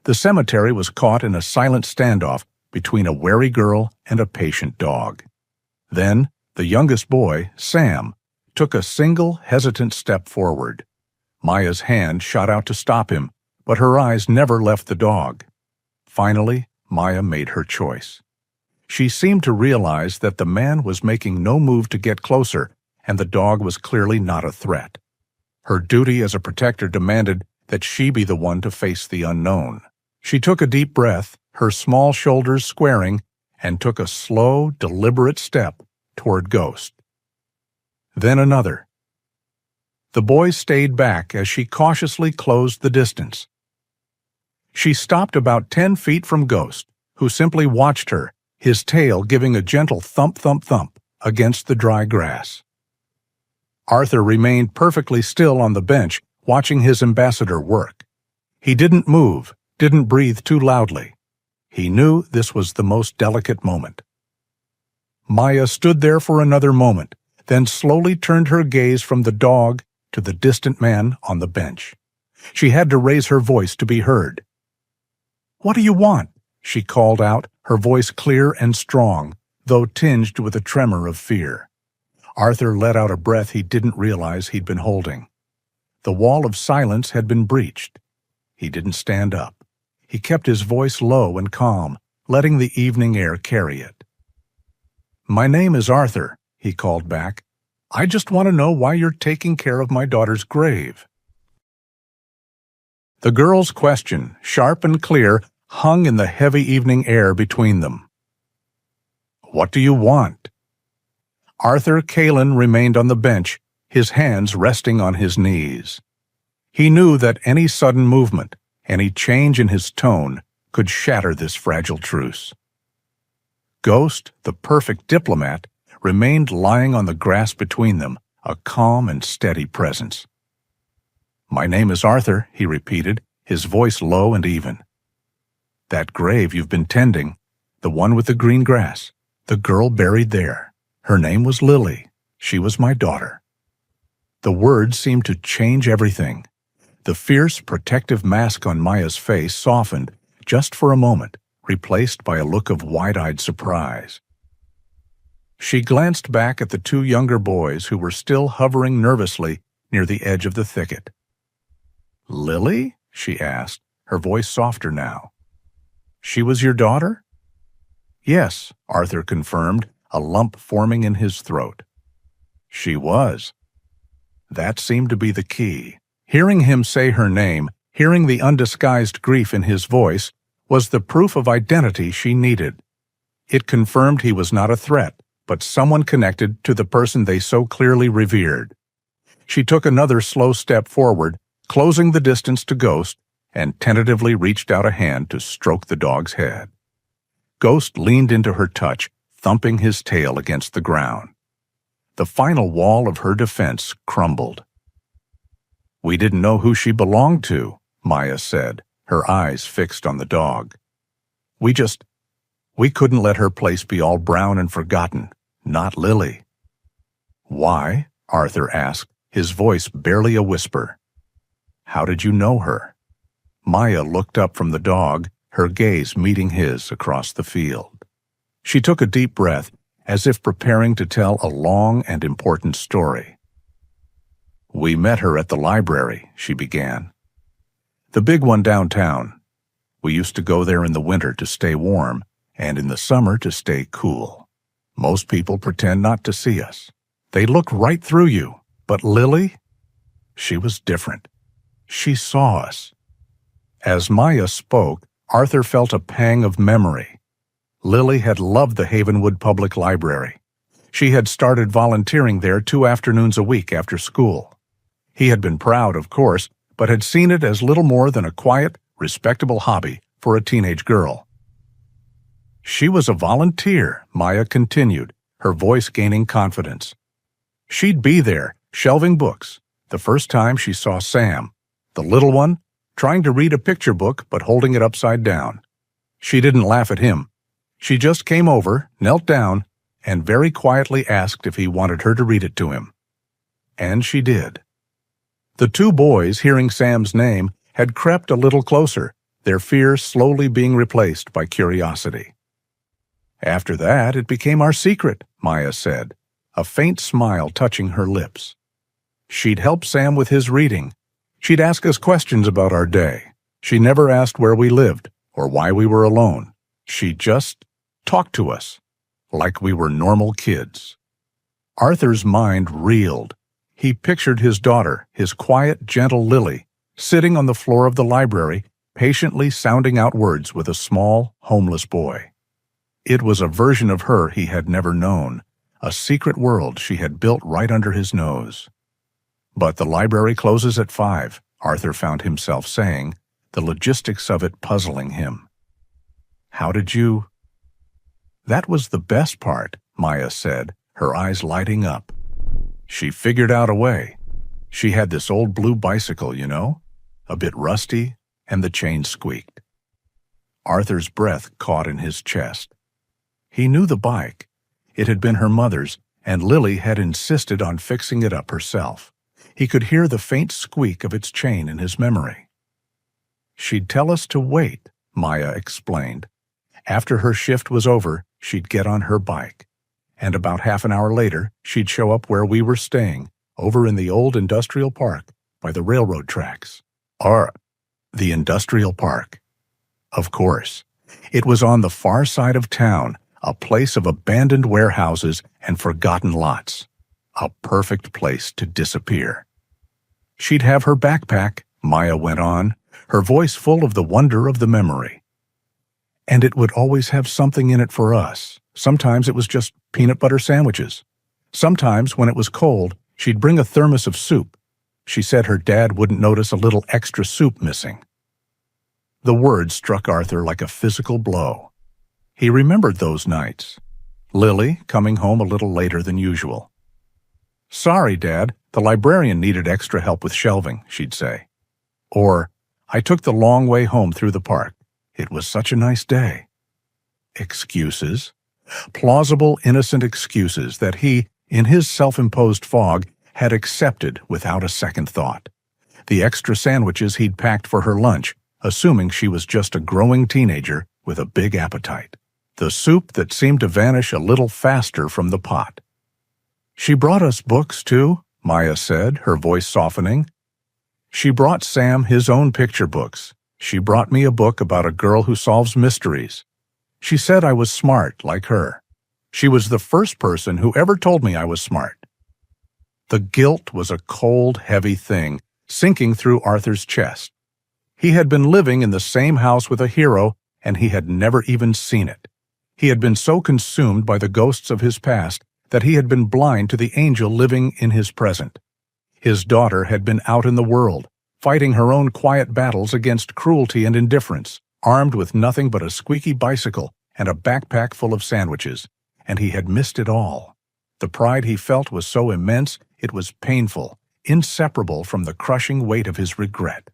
The cemetery was caught in a silent standoff between a wary girl and a patient dog. Then, the youngest boy, Sam, took a single, hesitant step forward. Maya's hand shot out to stop him, but her eyes never left the dog. Finally, Maya made her choice. She seemed to realize that the man was making no move to get closer, and the dog was clearly not a threat. Her duty as a protector demanded that she be the one to face the unknown. She took a deep breath, her small shoulders squaring, and took a slow, deliberate step toward Ghost. Then another. The boy stayed back as she cautiously closed the distance. She stopped about 10 feet from Ghost, who simply watched her, his tail giving a gentle thump-thump-thump against the dry grass. Arthur remained perfectly still on the bench, watching his ambassador work. He didn't move, didn't breathe too loudly. He knew this was the most delicate moment. Maya stood there for another moment, then slowly turned her gaze from the dog to the distant man on the bench. She had to raise her voice to be heard. "What do you want?" she called out, her voice clear and strong, though tinged with a tremor of fear. Arthur let out a breath he didn't realize he'd been holding. The wall of silence had been breached. He didn't stand up. He kept his voice low and calm, letting the evening air carry it. "My name is Arthur," he called back. "I just want to know why you're taking care of my daughter's grave." The girl's question, sharp and clear, hung in the heavy evening air between them. "What do you want?" Arthur Kalin remained on the bench, his hands resting on his knees. He knew that any sudden movement, any change in his tone, could shatter this fragile truce. Ghost, the perfect diplomat, remained lying on the grass between them, a calm and steady presence. "My name is Arthur," he repeated, his voice low and even. "That grave you've been tending, the one with the green grass, the girl buried there. Her name was Lily. She was my daughter." The words seemed to change everything. The fierce, protective mask on Maya's face softened, just for a moment, replaced by a look of wide-eyed surprise. She glanced back at the two younger boys who were still hovering nervously near the edge of the thicket. "Lily?" she asked, her voice softer now. "She was your daughter?" "Yes," Arthur confirmed, a lump forming in his throat. "She was." That seemed to be the key. Hearing him say her name, hearing the undisguised grief in his voice, was the proof of identity she needed. It confirmed he was not a threat, but someone connected to the person they so clearly revered. She took another slow step forward, closing the distance to Ghost, and tentatively reached out a hand to stroke the dog's head. Ghost leaned into her touch, thumping his tail against the ground. The final wall of her defense crumbled. "We didn't know who she belonged to," Maya said, her eyes fixed on the dog. We couldn't let her place be all brown and forgotten, not Lily." "Why?" Arthur asked, his voice barely a whisper. "How did you know her?" Maya looked up from the dog, her gaze meeting his across the field. She took a deep breath, as if preparing to tell a long and important story. "We met her at the library," she began. "The big one downtown. We used to go there in the winter to stay warm, and in the summer to stay cool. Most people pretend not to see us. They look right through you. But Lily? She was different. She saw us." As Maya spoke, Arthur felt a pang of memory. Lily had loved the Havenwood Public Library. She had started volunteering there 2 afternoons a week after school. He had been proud, of course, but had seen it as little more than a quiet, respectable hobby for a teenage girl. She was a volunteer, Maya continued, her voice gaining confidence. She'd be there, shelving books, the first time she saw Sam, the little one, trying to read a picture book but holding it upside down. She didn't laugh at him. She just came over, knelt down, and very quietly asked if he wanted her to read it to him. And she did. The 2 boys, hearing Sam's name, had crept a little closer, their fear slowly being replaced by curiosity. After that, it became our secret, Maya said, a faint smile touching her lips. She'd help Sam with his reading. She'd ask us questions about our day. She never asked where we lived or why we were alone. She just talked to us, like we were normal kids. Arthur's mind reeled. He pictured his daughter, his quiet, gentle Lily, sitting on the floor of the library, patiently sounding out words with a small, homeless boy. It was a version of her he had never known, a secret world she had built right under his nose. But the library closes at 5, Arthur found himself saying, the logistics of it puzzling him. How did you... That was the best part, Maya said, her eyes lighting up. She figured out a way. She had this old blue bicycle, you know, a bit rusty, and the chain squeaked. Arthur's breath caught in his chest. He knew the bike. It had been her mother's, and Lily had insisted on fixing it up herself. He could hear the faint squeak of its chain in his memory. She'd tell us to wait, Maya explained. After her shift was over, she'd get on her bike. And about half an hour later, she'd show up where we were staying, over in the old industrial park by the railroad tracks. The industrial park. Of course. It was on the far side of town, a place of abandoned warehouses and forgotten lots. A perfect place to disappear. She'd have her backpack, Maya went on, her voice full of the wonder of the memory. And it would always have something in it for us. Sometimes it was just peanut butter sandwiches. Sometimes, when it was cold, she'd bring a thermos of soup. She said her dad wouldn't notice a little extra soup missing. The words struck Arthur like a physical blow. He remembered those nights. Lily coming home a little later than usual. Sorry, Dad, the librarian needed extra help with shelving, she'd say. Or, I took the long way home through the park. It was such a nice day. Excuses. Plausible, innocent excuses that he, in his self-imposed fog, had accepted without a second thought. The extra sandwiches he'd packed for her lunch, assuming she was just a growing teenager with a big appetite. The soup that seemed to vanish a little faster from the pot. She brought us books, too, Maya said, her voice softening. She brought Sam his own picture books. She brought me a book about a girl who solves mysteries. She said I was smart, like her. She was the first person who ever told me I was smart. The guilt was a cold, heavy thing, sinking through Arthur's chest. He had been living in the same house with a hero, and he had never even seen it. He had been so consumed by the ghosts of his past that he had been blind to the angel living in his present. His daughter had been out in the world, fighting her own quiet battles against cruelty and indifference, armed with nothing but a squeaky bicycle and a backpack full of sandwiches, and he had missed it all. The pride he felt was so immense it was painful, inseparable from the crushing weight of his regret.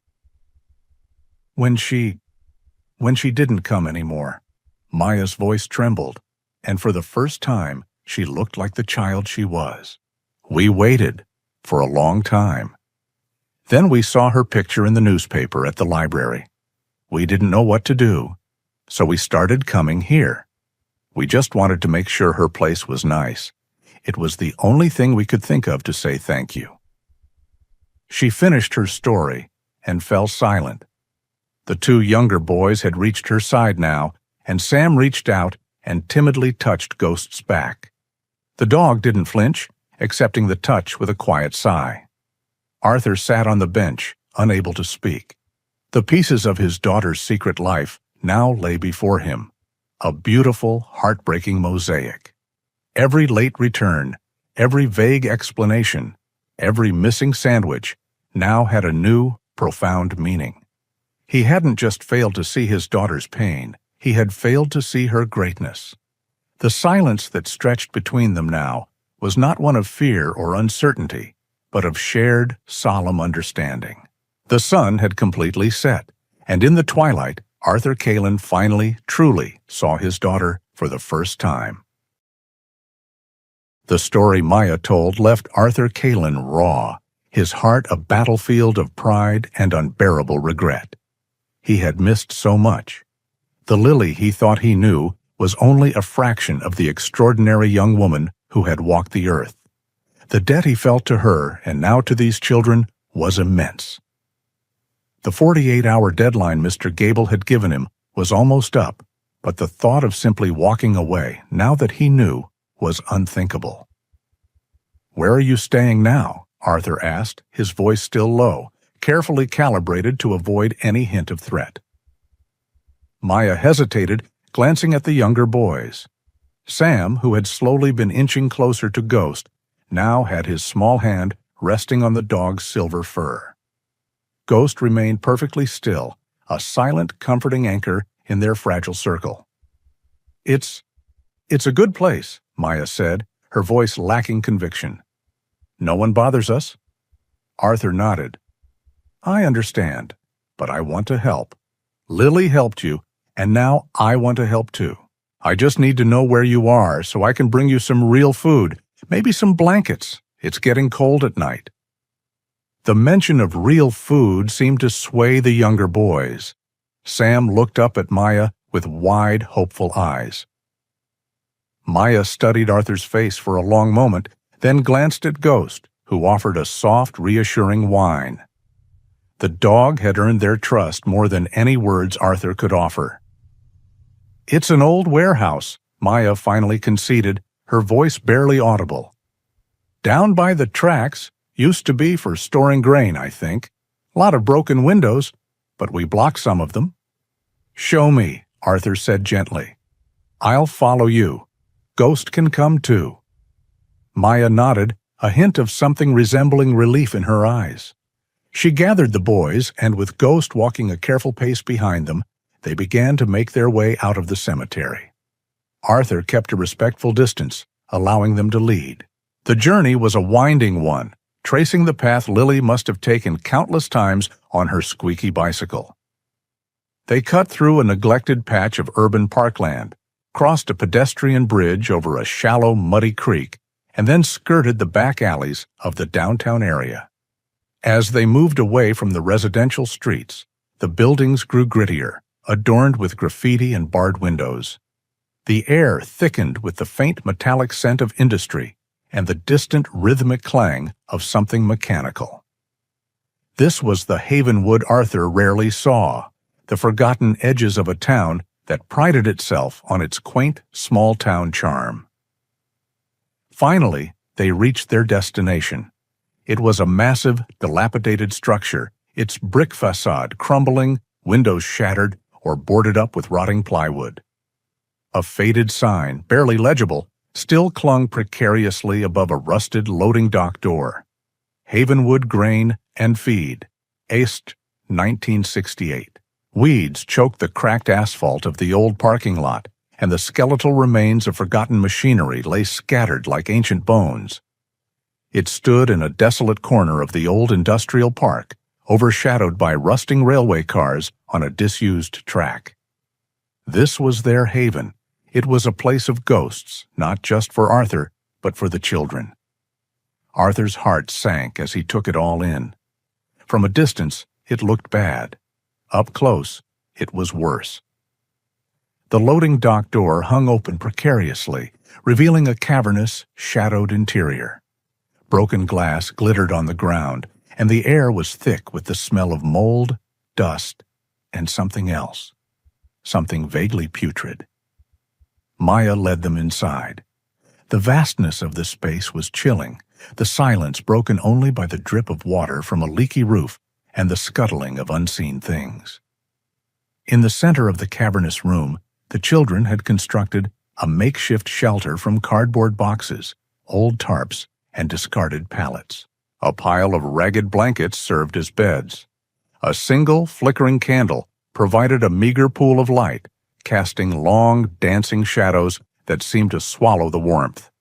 When she didn't come anymore, Maya's voice trembled, and for the first time she looked like the child she was. We waited for a long time. Then we saw her picture in the newspaper at the library. We didn't know what to do, so we started coming here. We just wanted to make sure her place was nice. It was the only thing we could think of to say thank you. She finished her story and fell silent. The 2 younger boys had reached her side now, and Sam reached out and timidly touched Ghost's back. The dog didn't flinch, accepting the touch with a quiet sigh. Arthur sat on the bench, unable to speak. The pieces of his daughter's secret life, now lay before him, a beautiful, heartbreaking mosaic. Every late return, every vague explanation, every missing sandwich now had a new, profound meaning. He hadn't just failed to see his daughter's pain, he had failed to see her greatness. The silence that stretched between them now was not one of fear or uncertainty, but of shared, solemn understanding. The sun had completely set, and in the twilight, Arthur Kalin finally, truly saw his daughter for the first time. The story Maya told left Arthur Kalin raw, his heart a battlefield of pride and unbearable regret. He had missed so much. The Lily he thought he knew was only a fraction of the extraordinary young woman who had walked the earth. The debt he felt to her and now to these children was immense. The 48-hour deadline Mr. Gable had given him was almost up, but the thought of simply walking away, now that he knew, was unthinkable. "Where are you staying now?" Arthur asked, his voice still low, carefully calibrated to avoid any hint of threat. Maya hesitated, glancing at the younger boys. Sam, who had slowly been inching closer to Ghost, now had his small hand resting on the dog's silver fur. Ghost remained perfectly still, a silent, comforting anchor in their fragile circle. It's a good place," Maya said, her voice lacking conviction. "No one bothers us?" Arthur nodded. "I understand, but I want to help. Lily helped you, and now I want to help too. I just need to know where you are so I can bring you some real food, maybe some blankets. It's getting cold at night." The mention of real food seemed to sway the younger boys. Sam looked up at Maya with wide, hopeful eyes. Maya studied Arthur's face for a long moment, then glanced at Ghost, who offered a soft, reassuring whine. The dog had earned their trust more than any words Arthur could offer. "It's an old warehouse," Maya finally conceded, her voice barely audible. "Down by the tracks, used to be for storing grain, I think. Lot of broken windows, but we blocked some of them." "Show me," Arthur said gently. "I'll follow you. Ghost can come too." Maya nodded, a hint of something resembling relief in her eyes. She gathered the boys, and with Ghost walking a careful pace behind them, they began to make their way out of the cemetery. Arthur kept a respectful distance, allowing them to lead. The journey was a winding one, tracing the path Lily must have taken countless times on her squeaky bicycle. They cut through a neglected patch of urban parkland, crossed a pedestrian bridge over a shallow, muddy creek, and then skirted the back alleys of the downtown area. As they moved away from the residential streets, the buildings grew grittier, adorned with graffiti and barred windows. The air thickened with the faint metallic scent of industry and the distant rhythmic clang of something mechanical. This was the Havenwood Arthur rarely saw, the forgotten edges of a town that prided itself on its quaint, small-town charm. Finally, they reached their destination. It was a massive, dilapidated structure, its brick facade crumbling, windows shattered, or boarded up with rotting plywood. A faded sign, barely legible, still clung precariously above a rusted loading dock door. Havenwood Grain and Feed, East, 1968. Weeds choked the cracked asphalt of the old parking lot, and the skeletal remains of forgotten machinery lay scattered like ancient bones. It stood in a desolate corner of the old industrial park, overshadowed by rusting railway cars on a disused track. This was their haven. It was a place of ghosts, not just for Arthur, but for the children. Arthur's heart sank as he took it all in. From a distance, it looked bad. Up close, it was worse. The loading dock door hung open precariously, revealing a cavernous, shadowed interior. Broken glass glittered on the ground, and the air was thick with the smell of mold, dust, and something else. Something vaguely putrid. Maya led them inside. The vastness of the space was chilling, the silence broken only by the drip of water from a leaky roof and the scuttling of unseen things. In the center of the cavernous room, the children had constructed a makeshift shelter from cardboard boxes, old tarps, and discarded pallets. A pile of ragged blankets served as beds. A single, flickering candle provided a meager pool of light, casting long, dancing shadows that seemed to swallow the warmth.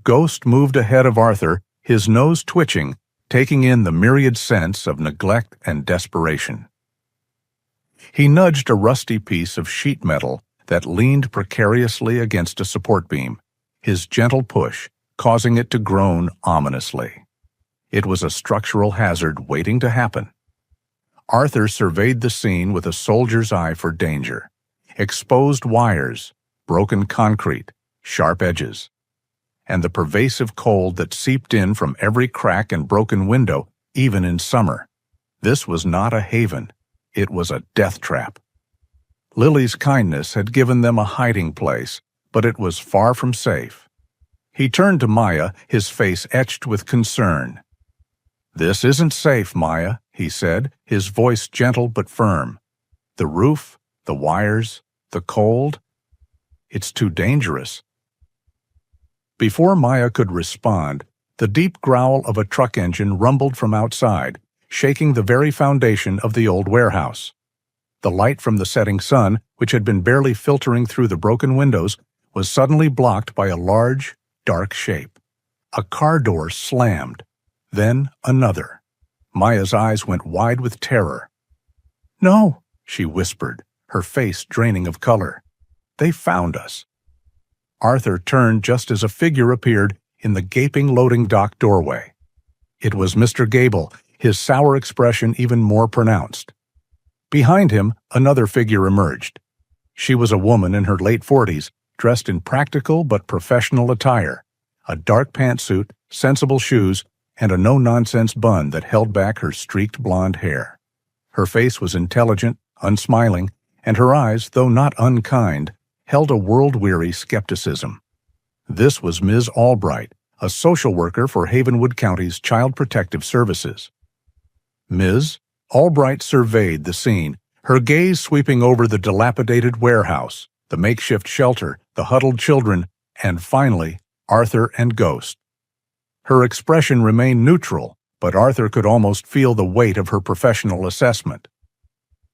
Ghost moved ahead of Arthur, his nose twitching, taking in the myriad scents of neglect and desperation. He nudged a rusty piece of sheet metal that leaned precariously against a support beam, his gentle push causing it to groan ominously. It was a structural hazard waiting to happen. Arthur surveyed the scene with a soldier's eye for danger. Exposed wires, broken concrete, sharp edges, and the pervasive cold that seeped in from every crack and broken window, even in summer. This was not a haven. It was a death trap. Lily's kindness had given them a hiding place, but it was far from safe. He turned to Maya, his face etched with concern. "This isn't safe, Maya," he said, his voice gentle but firm. "The roof, the wires, the cold. It's too dangerous." Before Maya could respond, the deep growl of a truck engine rumbled from outside, shaking the very foundation of the old warehouse. The light from the setting sun, which had been barely filtering through the broken windows, was suddenly blocked by a large, dark shape. A car door slammed, then another. Maya's eyes went wide with terror. "No," she whispered, her face draining of color. "They found us." Arthur turned just as a figure appeared in the gaping loading dock doorway. It was Mr. Gable, his sour expression even more pronounced. Behind him, another figure emerged. She was a woman in her late 40s, dressed in practical but professional attire, a dark pantsuit, sensible shoes, and a no-nonsense bun that held back her streaked blonde hair. Her face was intelligent, unsmiling, and her eyes, though not unkind, held a world-weary skepticism. This was Ms. Albright, a social worker for Havenwood County's Child Protective Services. Ms. Albright surveyed the scene, her gaze sweeping over the dilapidated warehouse, the makeshift shelter, the huddled children, and finally, Arthur and Ghost. Her expression remained neutral, but Arthur could almost feel the weight of her professional assessment.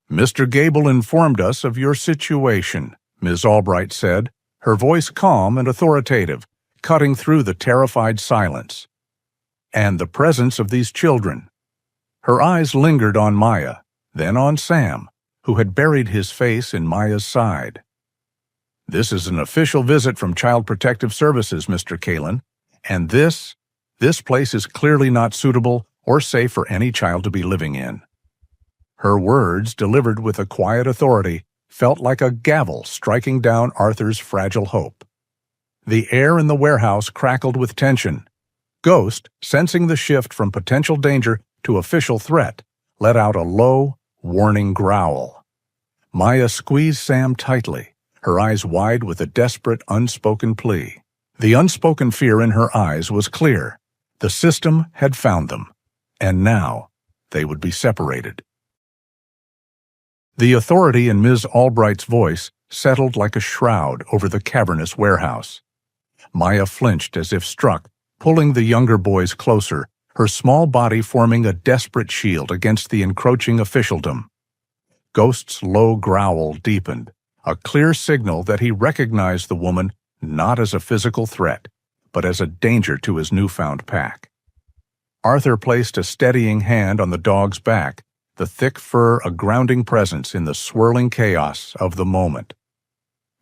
"Mr. Gable informed us of your situation," Ms. Albright said, her voice calm and authoritative, cutting through the terrified silence. "And the presence of these children." Her eyes lingered on Maya, then on Sam, who had buried his face in Maya's side. "This is an official visit from Child Protective Services, Mr. Kalin, and this place is clearly not suitable or safe for any child to be living in." Her words, delivered with a quiet authority, felt like a gavel striking down Arthur's fragile hope. The air in the warehouse crackled with tension. Ghost, sensing the shift from potential danger to official threat, let out a low, warning growl. Maya squeezed Sam tightly, her eyes wide with a desperate, unspoken plea. The unspoken fear in her eyes was clear. The system had found them, and now they would be separated. The authority in Ms. Albright's voice settled like a shroud over the cavernous warehouse. Maya flinched as if struck, pulling the younger boys closer, her small body forming a desperate shield against the encroaching officialdom. Ghost's low growl deepened, a clear signal that he recognized the woman not as a physical threat, but as a danger to his newfound pack. Arthur placed a steadying hand on the dog's back, the thick fur a grounding presence in the swirling chaos of the moment.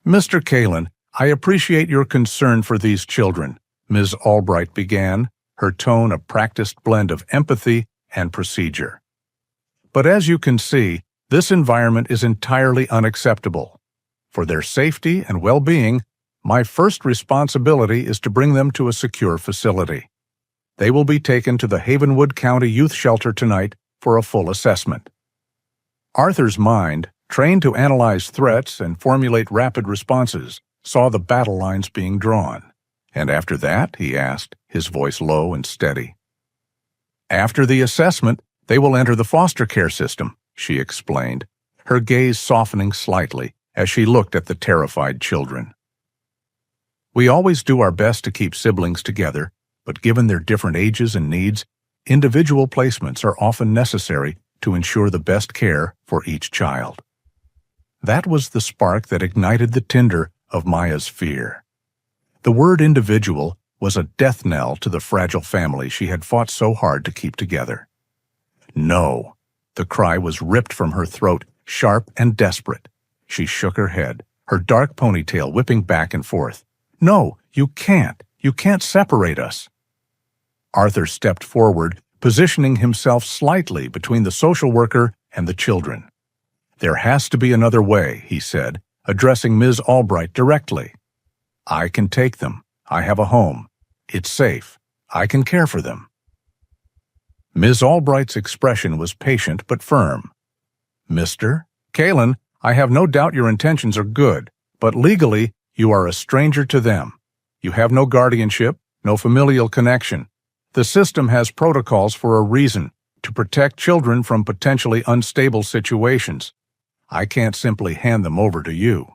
"Mr. Kalin, I appreciate your concern for these children," Ms. Albright began, her tone a practiced blend of empathy and procedure. "But as you can see, this environment is entirely unacceptable. For their safety and well-being, my first responsibility is to bring them to a secure facility. They will be taken to the Havenwood County Youth Shelter tonight for a full assessment." Arthur's mind, trained to analyze threats and formulate rapid responses, saw the battle lines being drawn. "And after that?" he asked, his voice low and steady. "After the assessment, they will enter the foster care system," she explained, her gaze softening slightly as she looked at the terrified children. We always do our best to keep siblings together, but given their different ages and needs, individual placements are often necessary to ensure the best care for each child. That was the spark that ignited the tinder of Maya's fear. The word individual was a death knell to the fragile family she had fought so hard to keep together. No! The cry was ripped from her throat, sharp and desperate. She shook her head, her dark ponytail whipping back and forth. No, you can't! You can't separate us! Arthur stepped forward, positioning himself slightly between the social worker and the children. There has to be another way, he said, addressing Ms. Albright directly. I can take them. I have a home. It's safe. I can care for them. Ms. Albright's expression was patient but firm. Mr. Kalen, I have no doubt your intentions are good, but legally, you are a stranger to them. You have no guardianship, no familial connection. The system has protocols for a reason, to protect children from potentially unstable situations. I can't simply hand them over to you.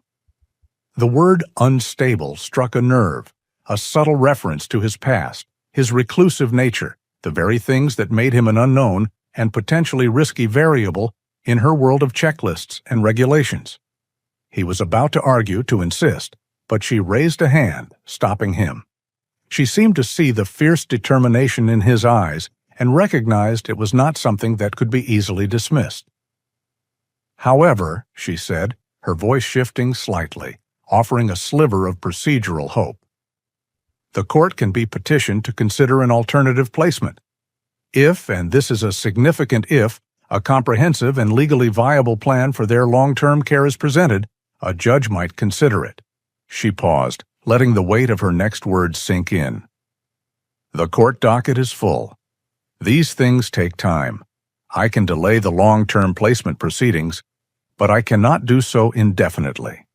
The word unstable struck a nerve, a subtle reference to his past, his reclusive nature, the very things that made him an unknown and potentially risky variable in her world of checklists and regulations. He was about to argue, to insist, but she raised a hand, stopping him. She seemed to see the fierce determination in his eyes and recognized it was not something that could be easily dismissed. However, she said, her voice shifting slightly, offering a sliver of procedural hope. The court can be petitioned to consider an alternative placement. If, and this is a significant if, a comprehensive and legally viable plan for their long-term care is presented, a judge might consider it. She paused, letting the weight of her next words sink in. The court docket is full. These things take time. I can delay the long-term placement proceedings, but I cannot do so indefinitely.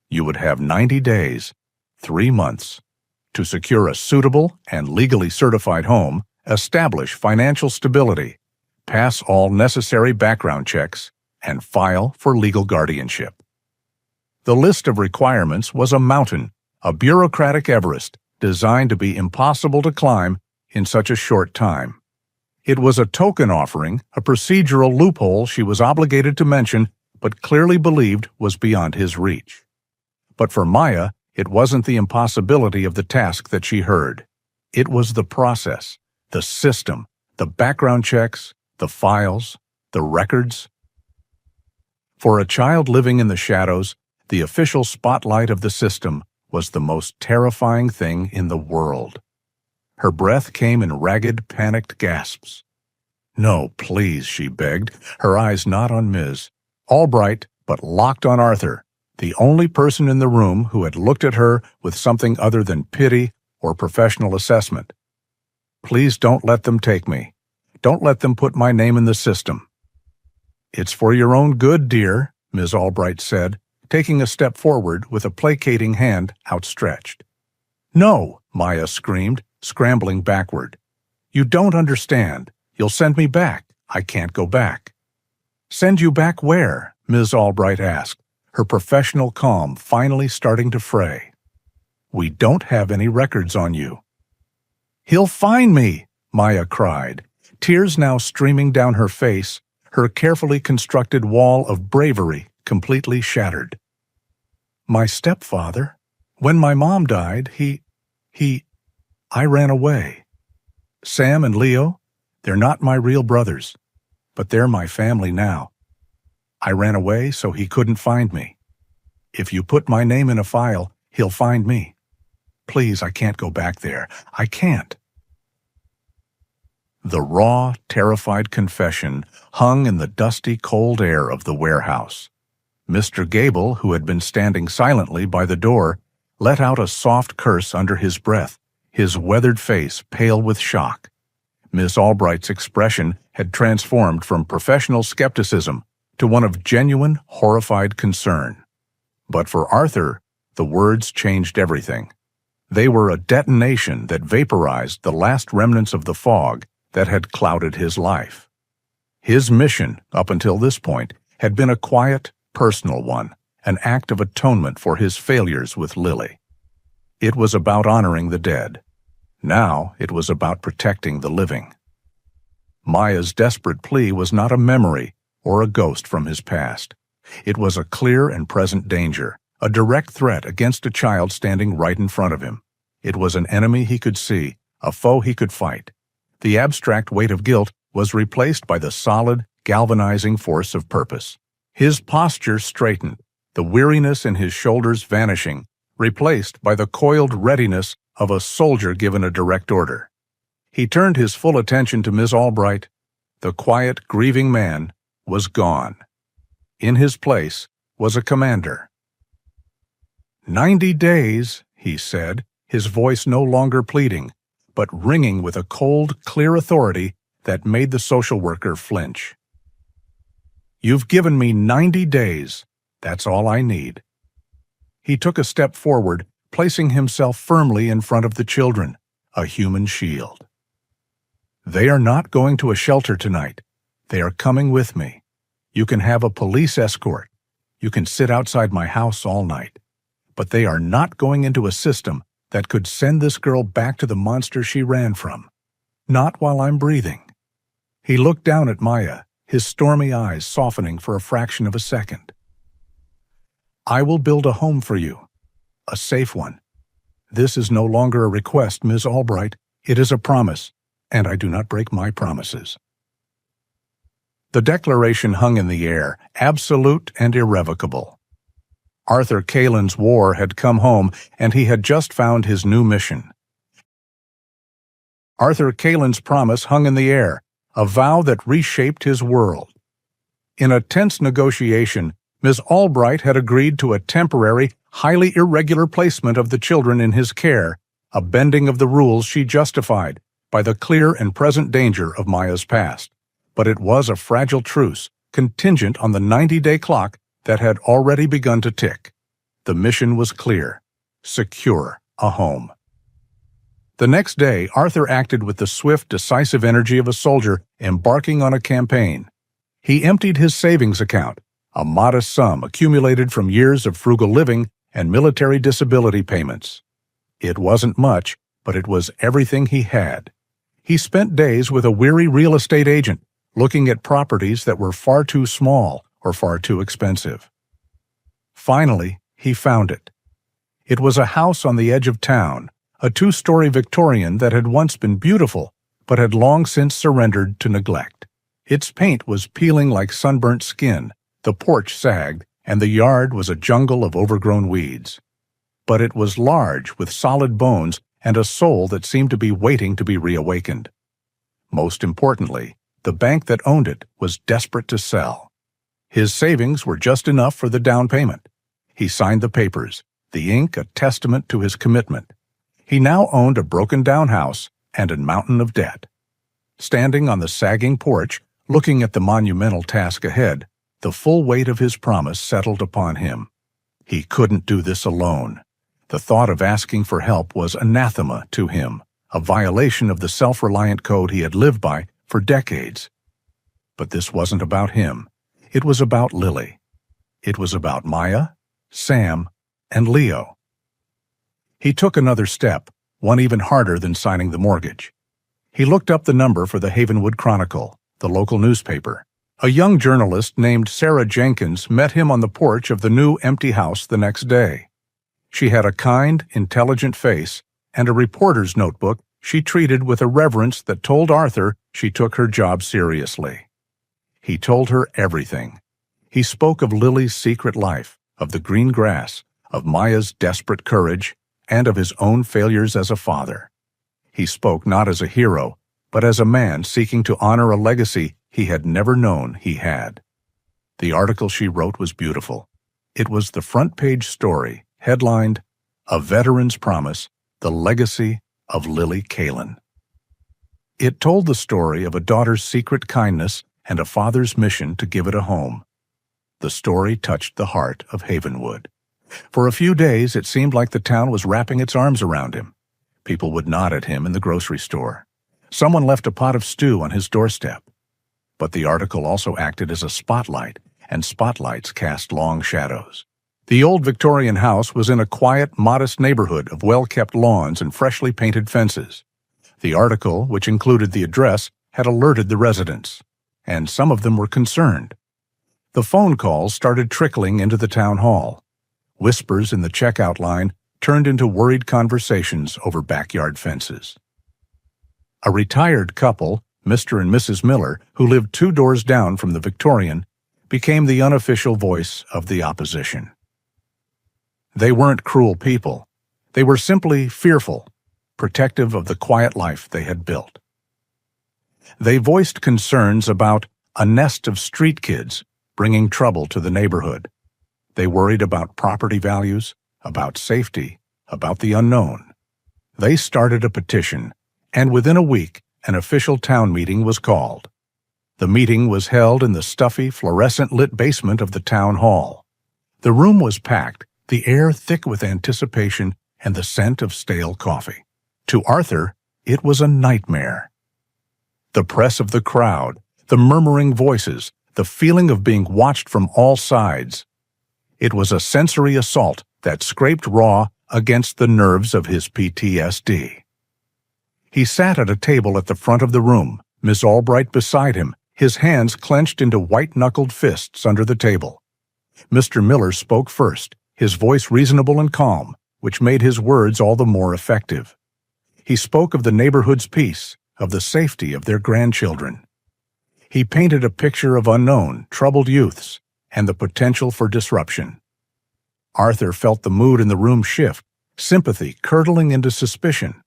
You would have 90 days, 3 months, to secure a suitable and legally certified home, establish financial stability, pass all necessary background checks, and file for legal guardianship. The list of requirements was a mountain, a bureaucratic Everest designed to be impossible to climb in such a short time. It was a token offering, a procedural loophole she was obligated to mention, but clearly believed was beyond his reach. But for Maya, it wasn't the impossibility of the task that she heard. It was the process, the system, the background checks, the files, the records. For a child living in the shadows, the official spotlight of the system was the most terrifying thing in the world. Her breath came in ragged, panicked gasps. No, please, she begged, her eyes not on Ms. Albright, but locked on Arthur, the only person in the room who had looked at her with something other than pity or professional assessment. Please don't let them take me. Don't let them put my name in the system. It's for your own good, dear, Ms. Albright said, taking a step forward with a placating hand outstretched. No, Maya screamed, scrambling backward. You don't understand. You'll send me back. I can't go back. Send you back where? Ms. Albright asked, her professional calm finally starting to fray. We don't have any records on you. He'll find me, Maya cried, tears now streaming down her face, her carefully constructed wall of bravery completely shattered. My stepfather, when my mom died, I ran away. Sam and Leo, they're not my real brothers, but they're my family now. I ran away so he couldn't find me. If you put my name in a file, he'll find me. Please, I can't go back there. I can't. The raw, terrified confession hung in the dusty, cold air of the warehouse. Mr. Gable, who had been standing silently by the door, let out a soft curse under his breath, his weathered face pale with shock. Miss Albright's expression had transformed from professional skepticism to one of genuine, horrified concern. But for Arthur, the words changed everything. They were a detonation that vaporized the last remnants of the fog that had clouded his life. His mission, up until this point, had been a quiet, personal one, an act of atonement for his failures with Lily. It was about honoring the dead. Now it was about protecting the living. Maya's desperate plea was not a memory or a ghost from his past. It was a clear and present danger, a direct threat against a child standing right in front of him. It was an enemy he could see, a foe he could fight. The abstract weight of guilt was replaced by the solid, galvanizing force of purpose. His posture straightened, the weariness in his shoulders vanishing, replaced by the coiled readiness of a soldier given a direct order. He turned his full attention to Miss Albright. The quiet, grieving man was gone. In his place was a commander. 90 days, he said, his voice no longer pleading, but ringing with a cold, clear authority that made the social worker flinch. You've given me 90 days. That's all I need. He took a step forward, placing himself firmly in front of the children, a human shield. They are not going to a shelter tonight. They are coming with me. You can have a police escort. You can sit outside my house all night. But they are not going into a system that could send this girl back to the monster she ran from. Not while I'm breathing. He looked down at Maya, his stormy eyes softening for a fraction of a second. I will build a home for you. A safe one. This is no longer a request, Ms. Albright. It is a promise, and I do not break my promises. The declaration hung in the air, absolute and irrevocable. Arthur Kalen's war had come home, and he had just found his new mission. Arthur Kalen's promise hung in the air, a vow that reshaped his world. In a tense negotiation, Ms. Albright had agreed to a temporary, highly irregular placement of the children in his care, a bending of the rules she justified by the clear and present danger of Maya's past. But it was a fragile truce, contingent on the 90-day clock that had already begun to tick. The mission was clear: secure a home. The next day, Arthur acted with the swift, decisive energy of a soldier embarking on a campaign. He emptied his savings account, a modest sum accumulated from years of frugal living and military disability payments. It wasn't much, but it was everything he had. He spent days with a weary real estate agent, looking at properties that were far too small or far too expensive. Finally, he found it. It was a house on the edge of town, a 2-story Victorian that had once been beautiful, but had long since surrendered to neglect. Its paint was peeling like sunburnt skin, the porch sagged, and the yard was a jungle of overgrown weeds. But it was large, with solid bones and a soul that seemed to be waiting to be reawakened. Most importantly, the bank that owned it was desperate to sell. His savings were just enough for the down payment. He signed the papers, the ink a testament to his commitment. He now owned a broken-down house and a mountain of debt. Standing on the sagging porch, looking at the monumental task ahead, the full weight of his promise settled upon him. He couldn't do this alone. The thought of asking for help was anathema to him, a violation of the self-reliant code he had lived by for decades. But this wasn't about him. It was about Lily. It was about Maya, Sam, and Leo. He took another step, one even harder than signing the mortgage. He looked up the number for the Havenwood Chronicle, the local newspaper. A young journalist named Sarah Jenkins met him on the porch of the new empty house the next day. She had a kind, intelligent face and a reporter's notebook she treated with a reverence that told Arthur she took her job seriously. He told her everything. He spoke of Lily's secret life, of the green grass, of Maya's desperate courage, and of his own failures as a father. He spoke not as a hero, but as a man seeking to honor a legacy he had never known he had. The article she wrote was beautiful. It was the front-page story, headlined, "A Veteran's Promise, the Legacy of Lily Kalen." It told the story of a daughter's secret kindness and a father's mission to give it a home. The story touched the heart of Havenwood. For a few days, it seemed like the town was wrapping its arms around him. People would nod at him in the grocery store. Someone left a pot of stew on his doorstep. But the article also acted as a spotlight, and spotlights cast long shadows. The old Victorian house was in a quiet, modest neighborhood of well-kept lawns and freshly painted fences. The article, which included the address, had alerted the residents, and some of them were concerned. The phone calls started trickling into the town hall. Whispers in the checkout line turned into worried conversations over backyard fences. A retired couple, Mr. and Mrs. Miller, who lived 2 doors down from the Victorian, became the unofficial voice of the opposition. They weren't cruel people. They were simply fearful, protective of the quiet life they had built. They voiced concerns about a nest of street kids bringing trouble to the neighborhood. They worried about property values, about safety, about the unknown. They started a petition, and within a week, an official town meeting was called. The meeting was held in the stuffy, fluorescent-lit basement of the town hall. The room was packed, the air thick with anticipation and the scent of stale coffee. To Arthur, it was a nightmare. The press of the crowd, the murmuring voices, the feeling of being watched from all sides. It was a sensory assault that scraped raw against the nerves of his PTSD. He sat at a table at the front of the room, Miss Albright beside him, his hands clenched into white-knuckled fists under the table. Mr. Miller spoke first, his voice reasonable and calm, which made his words all the more effective. He spoke of the neighborhood's peace, of the safety of their grandchildren. He painted a picture of unknown, troubled youths, and the potential for disruption. Arthur felt the mood in the room shift, sympathy curdling into suspicion.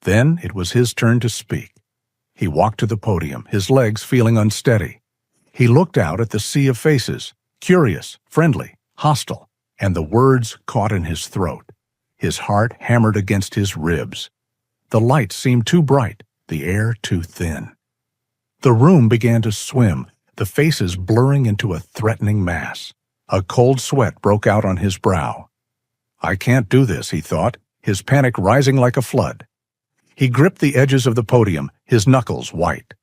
Then it was his turn to speak. He walked to the podium, his legs feeling unsteady. He looked out at the sea of faces, curious, friendly, hostile, and the words caught in his throat. His heart hammered against his ribs. The light seemed too bright, the air too thin. The room began to swim, the faces blurring into a threatening mass. A cold sweat broke out on his brow. I can't do this, he thought, his panic rising like a flood. He gripped the edges of the podium, his knuckles white.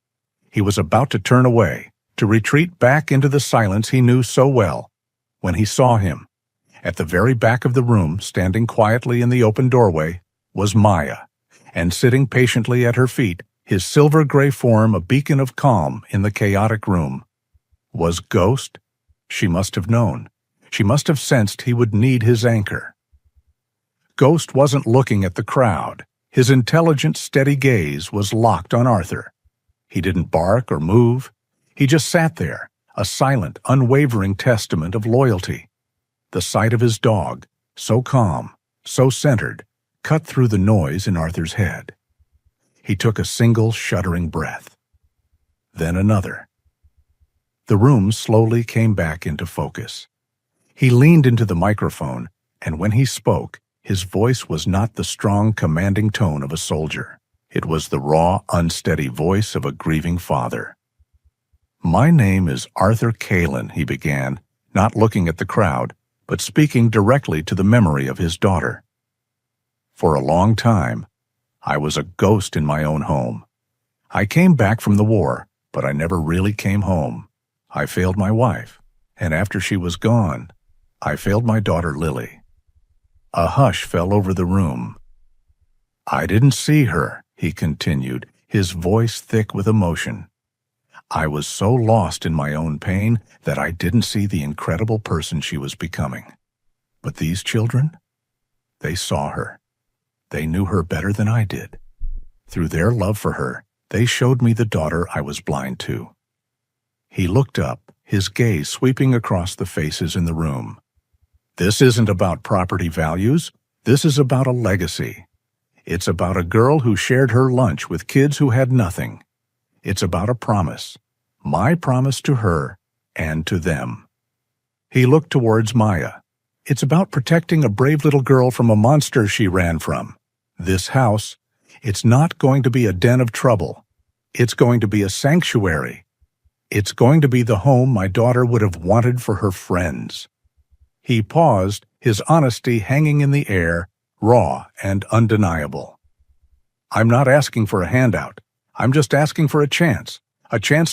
He was about to turn away, to retreat back into the silence he knew so well, when he saw him. At the very back of the room, standing quietly in the open doorway, was Maya, and sitting patiently at her feet, his silver-gray form a beacon of calm in the chaotic room. Was Ghost? She must have known. She must have sensed he would need his anchor. Ghost wasn't looking at the crowd. His intelligent, steady gaze was locked on Arthur. He didn't bark or move. He just sat there, a silent, unwavering testament of loyalty. The sight of his dog, so calm, so centered, cut through the noise in Arthur's head. He took a single, shuddering breath. Then another. The room slowly came back into focus. He leaned into the microphone, and when he spoke, his voice was not the strong, commanding tone of a soldier. It was the raw, unsteady voice of a grieving father. "My name is Arthur Kalin," he began, not looking at the crowd, but speaking directly to the memory of his daughter. "For a long time, I was a ghost in my own home. I came back from the war, but I never really came home. I failed my wife, and after she was gone, I failed my daughter Lily." A hush fell over the room. "I didn't see her," he continued, his voice thick with emotion. "I was so lost in my own pain that I didn't see the incredible person she was becoming. But these children? They saw her. They knew her better than I did. Through their love for her, they showed me the daughter I was blind to." He looked up, his gaze sweeping across the faces in the room. "This isn't about property values. This is about a legacy. It's about a girl who shared her lunch with kids who had nothing. It's about a promise, my promise to her and to them." He looked towards Maya. "It's about protecting a brave little girl from a monster she ran from. This house, it's not going to be a den of trouble. It's going to be a sanctuary. It's going to be the home my daughter would have wanted for her friends." He paused, his honesty hanging in the air, raw and undeniable. "I'm not asking for a handout. I'm just asking for a chance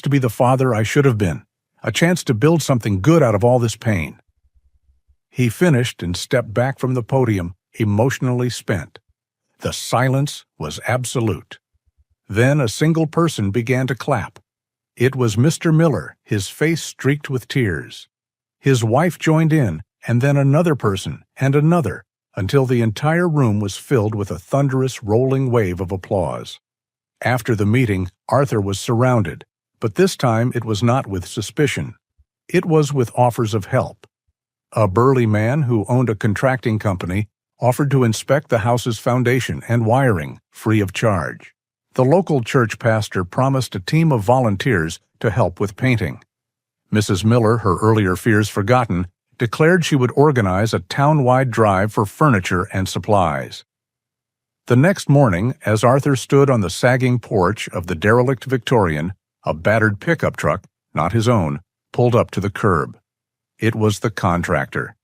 to be the father I should have been, a chance to build something good out of all this pain. He finished and stepped back from the podium, emotionally spent. The silence was absolute. Then a single person began to clap. It was Mr. Miller, his face streaked with tears. His wife joined in, and then another person, and another, until the entire room was filled with a thunderous, rolling wave of applause. After the meeting, Arthur was surrounded, but this time it was not with suspicion. It was with offers of help. A burly man who owned a contracting company offered to inspect the house's foundation and wiring, free of charge. The local church pastor promised a team of volunteers to help with painting. Mrs. Miller, her earlier fears forgotten, declared she would organize a town-wide drive for furniture and supplies. The next morning, as Arthur stood on the sagging porch of the derelict Victorian, a battered pickup truck, not his own, pulled up to the curb. It was the contractor.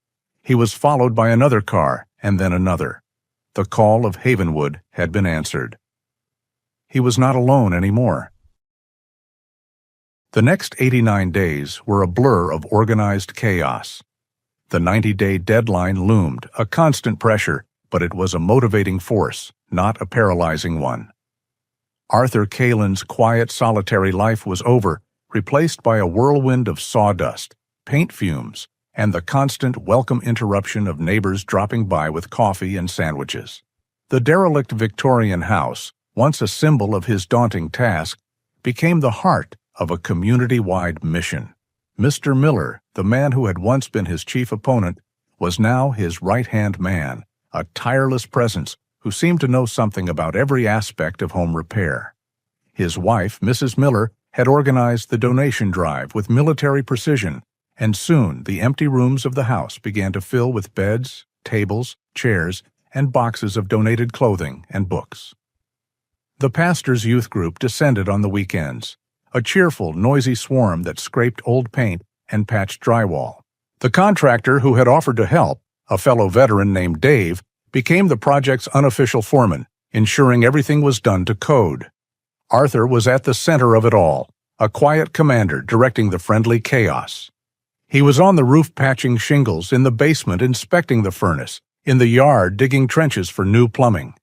He was followed by another car, and then another. The call of Havenwood had been answered. He was not alone anymore. The next 89 days were a blur of organized chaos. The 90-day deadline loomed, a constant pressure, but it was a motivating force, not a paralyzing one. Arthur Kalin's quiet, solitary life was over, replaced by a whirlwind of sawdust, paint fumes, and the constant welcome interruption of neighbors dropping by with coffee and sandwiches. The derelict Victorian house, once a symbol of his daunting task, became the heart of a community-wide mission. Mr. Miller, the man who had once been his chief opponent, was now his right-hand man, a tireless presence who seemed to know something about every aspect of home repair. His wife, Mrs. Miller, had organized the donation drive with military precision, and soon the empty rooms of the house began to fill with beds, tables, chairs, and boxes of donated clothing and books. The pastor's youth group descended on the weekends, a cheerful, noisy swarm that scraped old paint and patched drywall. The contractor who had offered to help, a fellow veteran named Dave, became the project's unofficial foreman, ensuring everything was done to code. Arthur was at the center of it all, a quiet commander directing the friendly chaos. He was on the roof patching shingles, in the basement inspecting the furnace, in the yard digging trenches for new plumbing.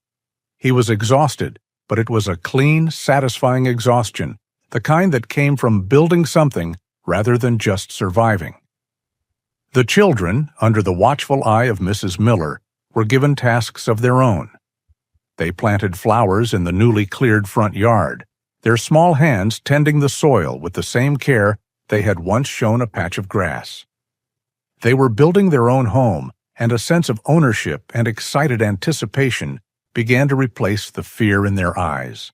He was exhausted, but it was a clean, satisfying exhaustion, the kind that came from building something rather than just surviving. The children, under the watchful eye of Mrs. Miller, were given tasks of their own. They planted flowers in the newly cleared front yard, their small hands tending the soil with the same care they had once shown a patch of grass. They were building their own home, and a sense of ownership and excited anticipation began to replace the fear in their eyes.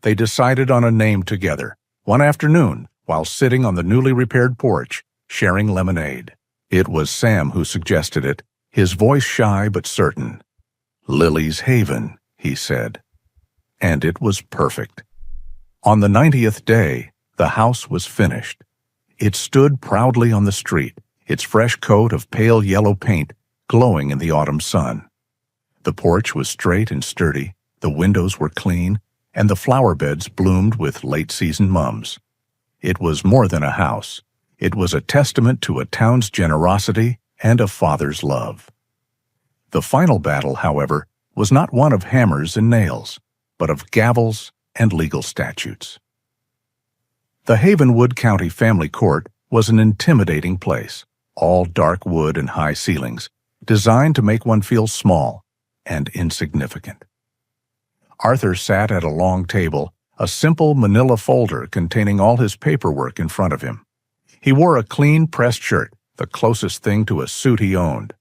They decided on a name together, one afternoon, while sitting on the newly repaired porch, sharing lemonade. It was Sam who suggested it, his voice shy but certain. "Lily's Haven," he said. And it was perfect. On the 90th day, the house was finished. It stood proudly on the street, its fresh coat of pale yellow paint glowing in the autumn sun. The porch was straight and sturdy, the windows were clean, and the flower beds bloomed with late-season mums. It was more than a house. It was a testament to a town's generosity and a father's love. The final battle, however, was not one of hammers and nails, but of gavels and legal statutes. The Havenwood County Family Court was an intimidating place, all dark wood and high ceilings, designed to make one feel small and insignificant. Arthur sat at a long table, a simple manila folder containing all his paperwork in front of him. He wore a clean pressed shirt, the closest thing to a suit he owned.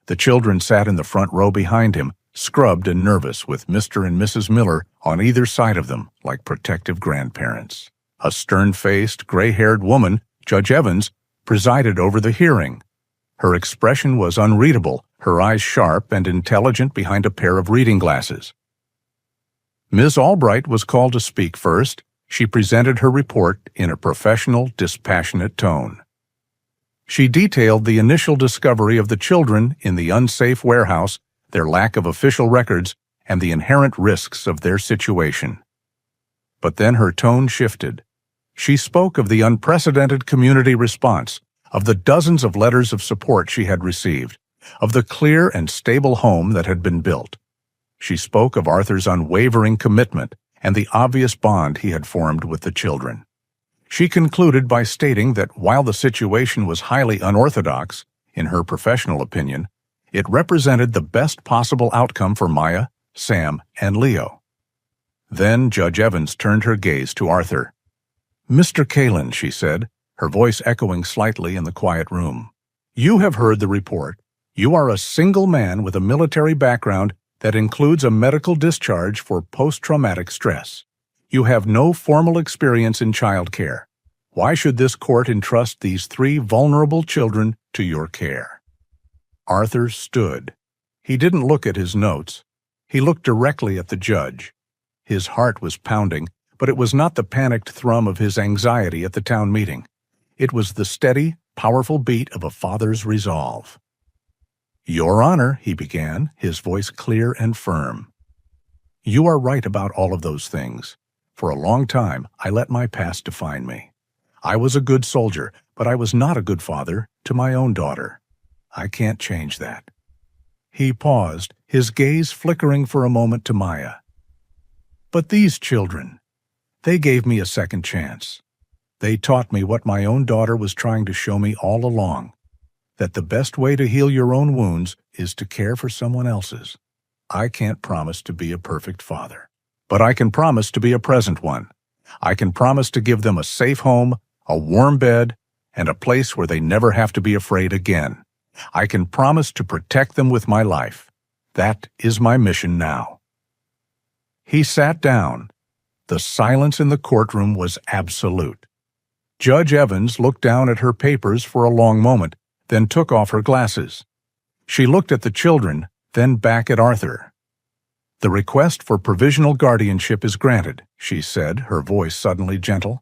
The children sat in the front row behind him, scrubbed and nervous, with Mr. and Mrs. Miller on either side of them like protective grandparents. A stern-faced, gray-haired woman, Judge Evans, presided over the hearing. Her expression was unreadable, her eyes sharp and intelligent behind a pair of reading glasses. Ms. Albright was called to speak first. She presented her report in a professional, dispassionate tone. She detailed the initial discovery of the children in the unsafe warehouse, their lack of official records, and the inherent risks of their situation. But then her tone shifted. She spoke of the unprecedented community response, of the dozens of letters of support she had received, of the clear and stable home that had been built. She spoke of Arthur's unwavering commitment and the obvious bond he had formed with the children. She concluded by stating that while the situation was highly unorthodox, in her professional opinion, it represented the best possible outcome for Maya, Sam, and Leo. Then Judge Evans turned her gaze to Arthur. "Mr. Kalin," she said, her voice echoing slightly in the quiet room, "you have heard the report. You are a single man with a military background that includes a medical discharge for post-traumatic stress. You have no formal experience in child care. Why should this court entrust these 3 vulnerable children to your care?" Arthur stood. He didn't look at his notes. He looked directly at the judge. His heart was pounding, but it was not the panicked thrum of his anxiety at the town meeting. It was the steady, powerful beat of a father's resolve. "Your Honor," he began, his voice clear and firm. "You are right about all of those things. For a long time, I let my past define me. I was a good soldier, but I was not a good father to my own daughter. I can't change that." He paused, his gaze flickering for a moment to Maya. "But these children, they gave me a second chance. They taught me what my own daughter was trying to show me all along, that the best way to heal your own wounds is to care for someone else's. I can't promise to be a perfect father, but I can promise to be a present one. I can promise to give them a safe home, a warm bed, and a place where they never have to be afraid again. I can promise to protect them with my life. That is my mission now." He sat down. The silence in the courtroom was absolute. Judge Evans looked down at her papers for a long moment, then took off her glasses. She looked at the children, then back at Arthur. "The request for provisional guardianship is granted," she said, her voice suddenly gentle.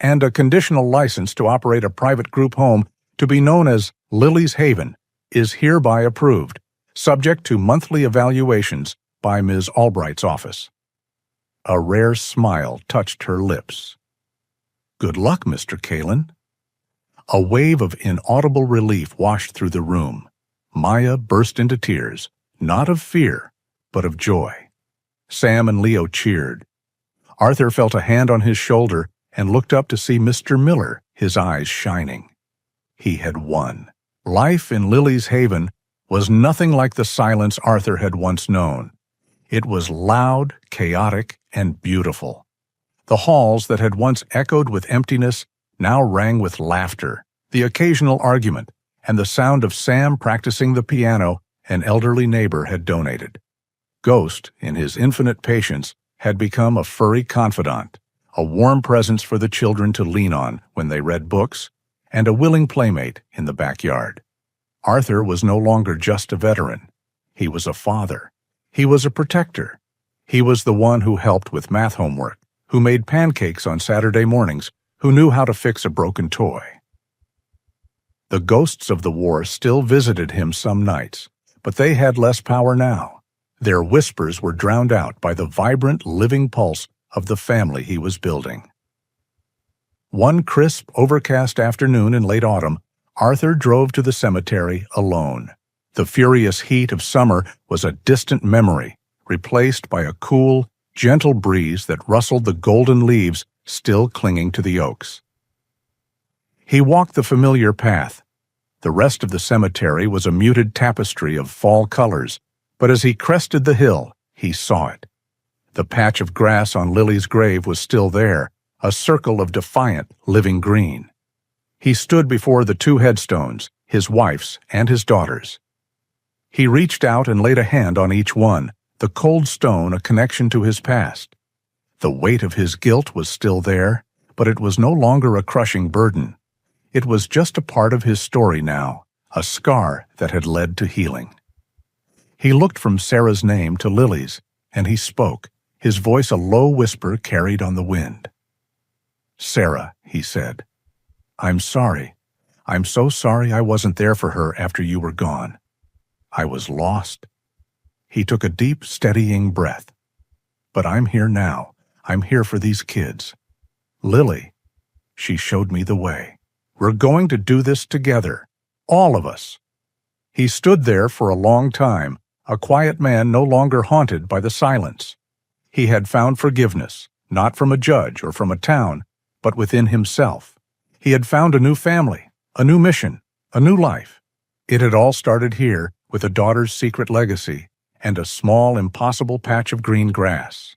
"And a conditional license to operate a private group home to be known as Lily's Haven is hereby approved, subject to monthly evaluations by Ms. Albright's office." A rare smile touched her lips. "Good luck, Mr. Kalin." A wave of inaudible relief washed through the room. Maya burst into tears, not of fear, but of joy. Sam and Leo cheered. Arthur felt a hand on his shoulder and looked up to see Mr. Miller, his eyes shining. He had won. Life in Lily's Haven was nothing like the silence Arthur had once known. It was loud, chaotic, and beautiful. The halls that had once echoed with emptiness now rang with laughter, the occasional argument, and the sound of Sam practicing the piano an elderly neighbor had donated. Ghost, in his infinite patience, had become a furry confidant, a warm presence for the children to lean on when they read books, and a willing playmate in the backyard. Arthur was no longer just a veteran. He was a father. He was a protector. He was the one who helped with math homework, who made pancakes on Saturday mornings, who knew how to fix a broken toy. The ghosts of the war still visited him some nights, but they had less power now. Their whispers were drowned out by the vibrant, living pulse of the family he was building. One crisp, overcast afternoon in late autumn, Arthur drove to the cemetery alone. The furious heat of summer was a distant memory, replaced by a cool, gentle breeze that rustled the golden leaves still clinging to the oaks. He walked the familiar path. The rest of the cemetery was a muted tapestry of fall colors, but as he crested the hill, he saw it. The patch of grass on Lily's grave was still there, a circle of defiant, living green. He stood before the 2 headstones, his wife's and his daughter's. He reached out and laid a hand on each one, the cold stone a connection to his past. The weight of his guilt was still there, but it was no longer a crushing burden. It was just a part of his story now, a scar that had led to healing. He looked from Sarah's name to Lily's, and he spoke, his voice a low whisper carried on the wind. "Sarah," he said, "I'm sorry. I'm so sorry I wasn't there for her after you were gone. I was lost." He took a deep, steadying breath. "But I'm here now. I'm here for these kids. Lily. She showed me the way. We're going to do this together. All of us. He stood there for a long time, a quiet man no longer haunted by the silence. He had found forgiveness, not from a judge or from a town, but within himself. He had found a new family, a new mission, a new life. It had all started here with a daughter's secret legacy and a small, impossible patch of green grass.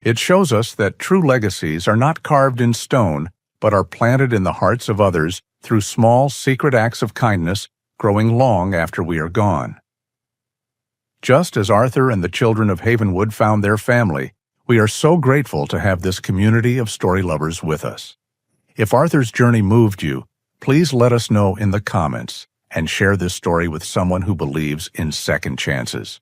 It shows us that true legacies are not carved in stone, but are planted in the hearts of others through small, secret acts of kindness growing long after we are gone. Just as Arthur and the children of Havenwood found their family, we are so grateful to have this community of story lovers with us. If Arthur's journey moved you, please let us know in the comments and share this story with someone who believes in second chances.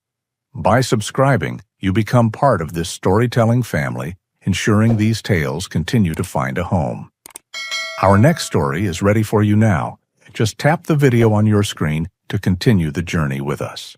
By subscribing, you become part of this storytelling family, ensuring these tales continue to find a home. Our next story is ready for you now. Just tap the video on your screen to continue the journey with us.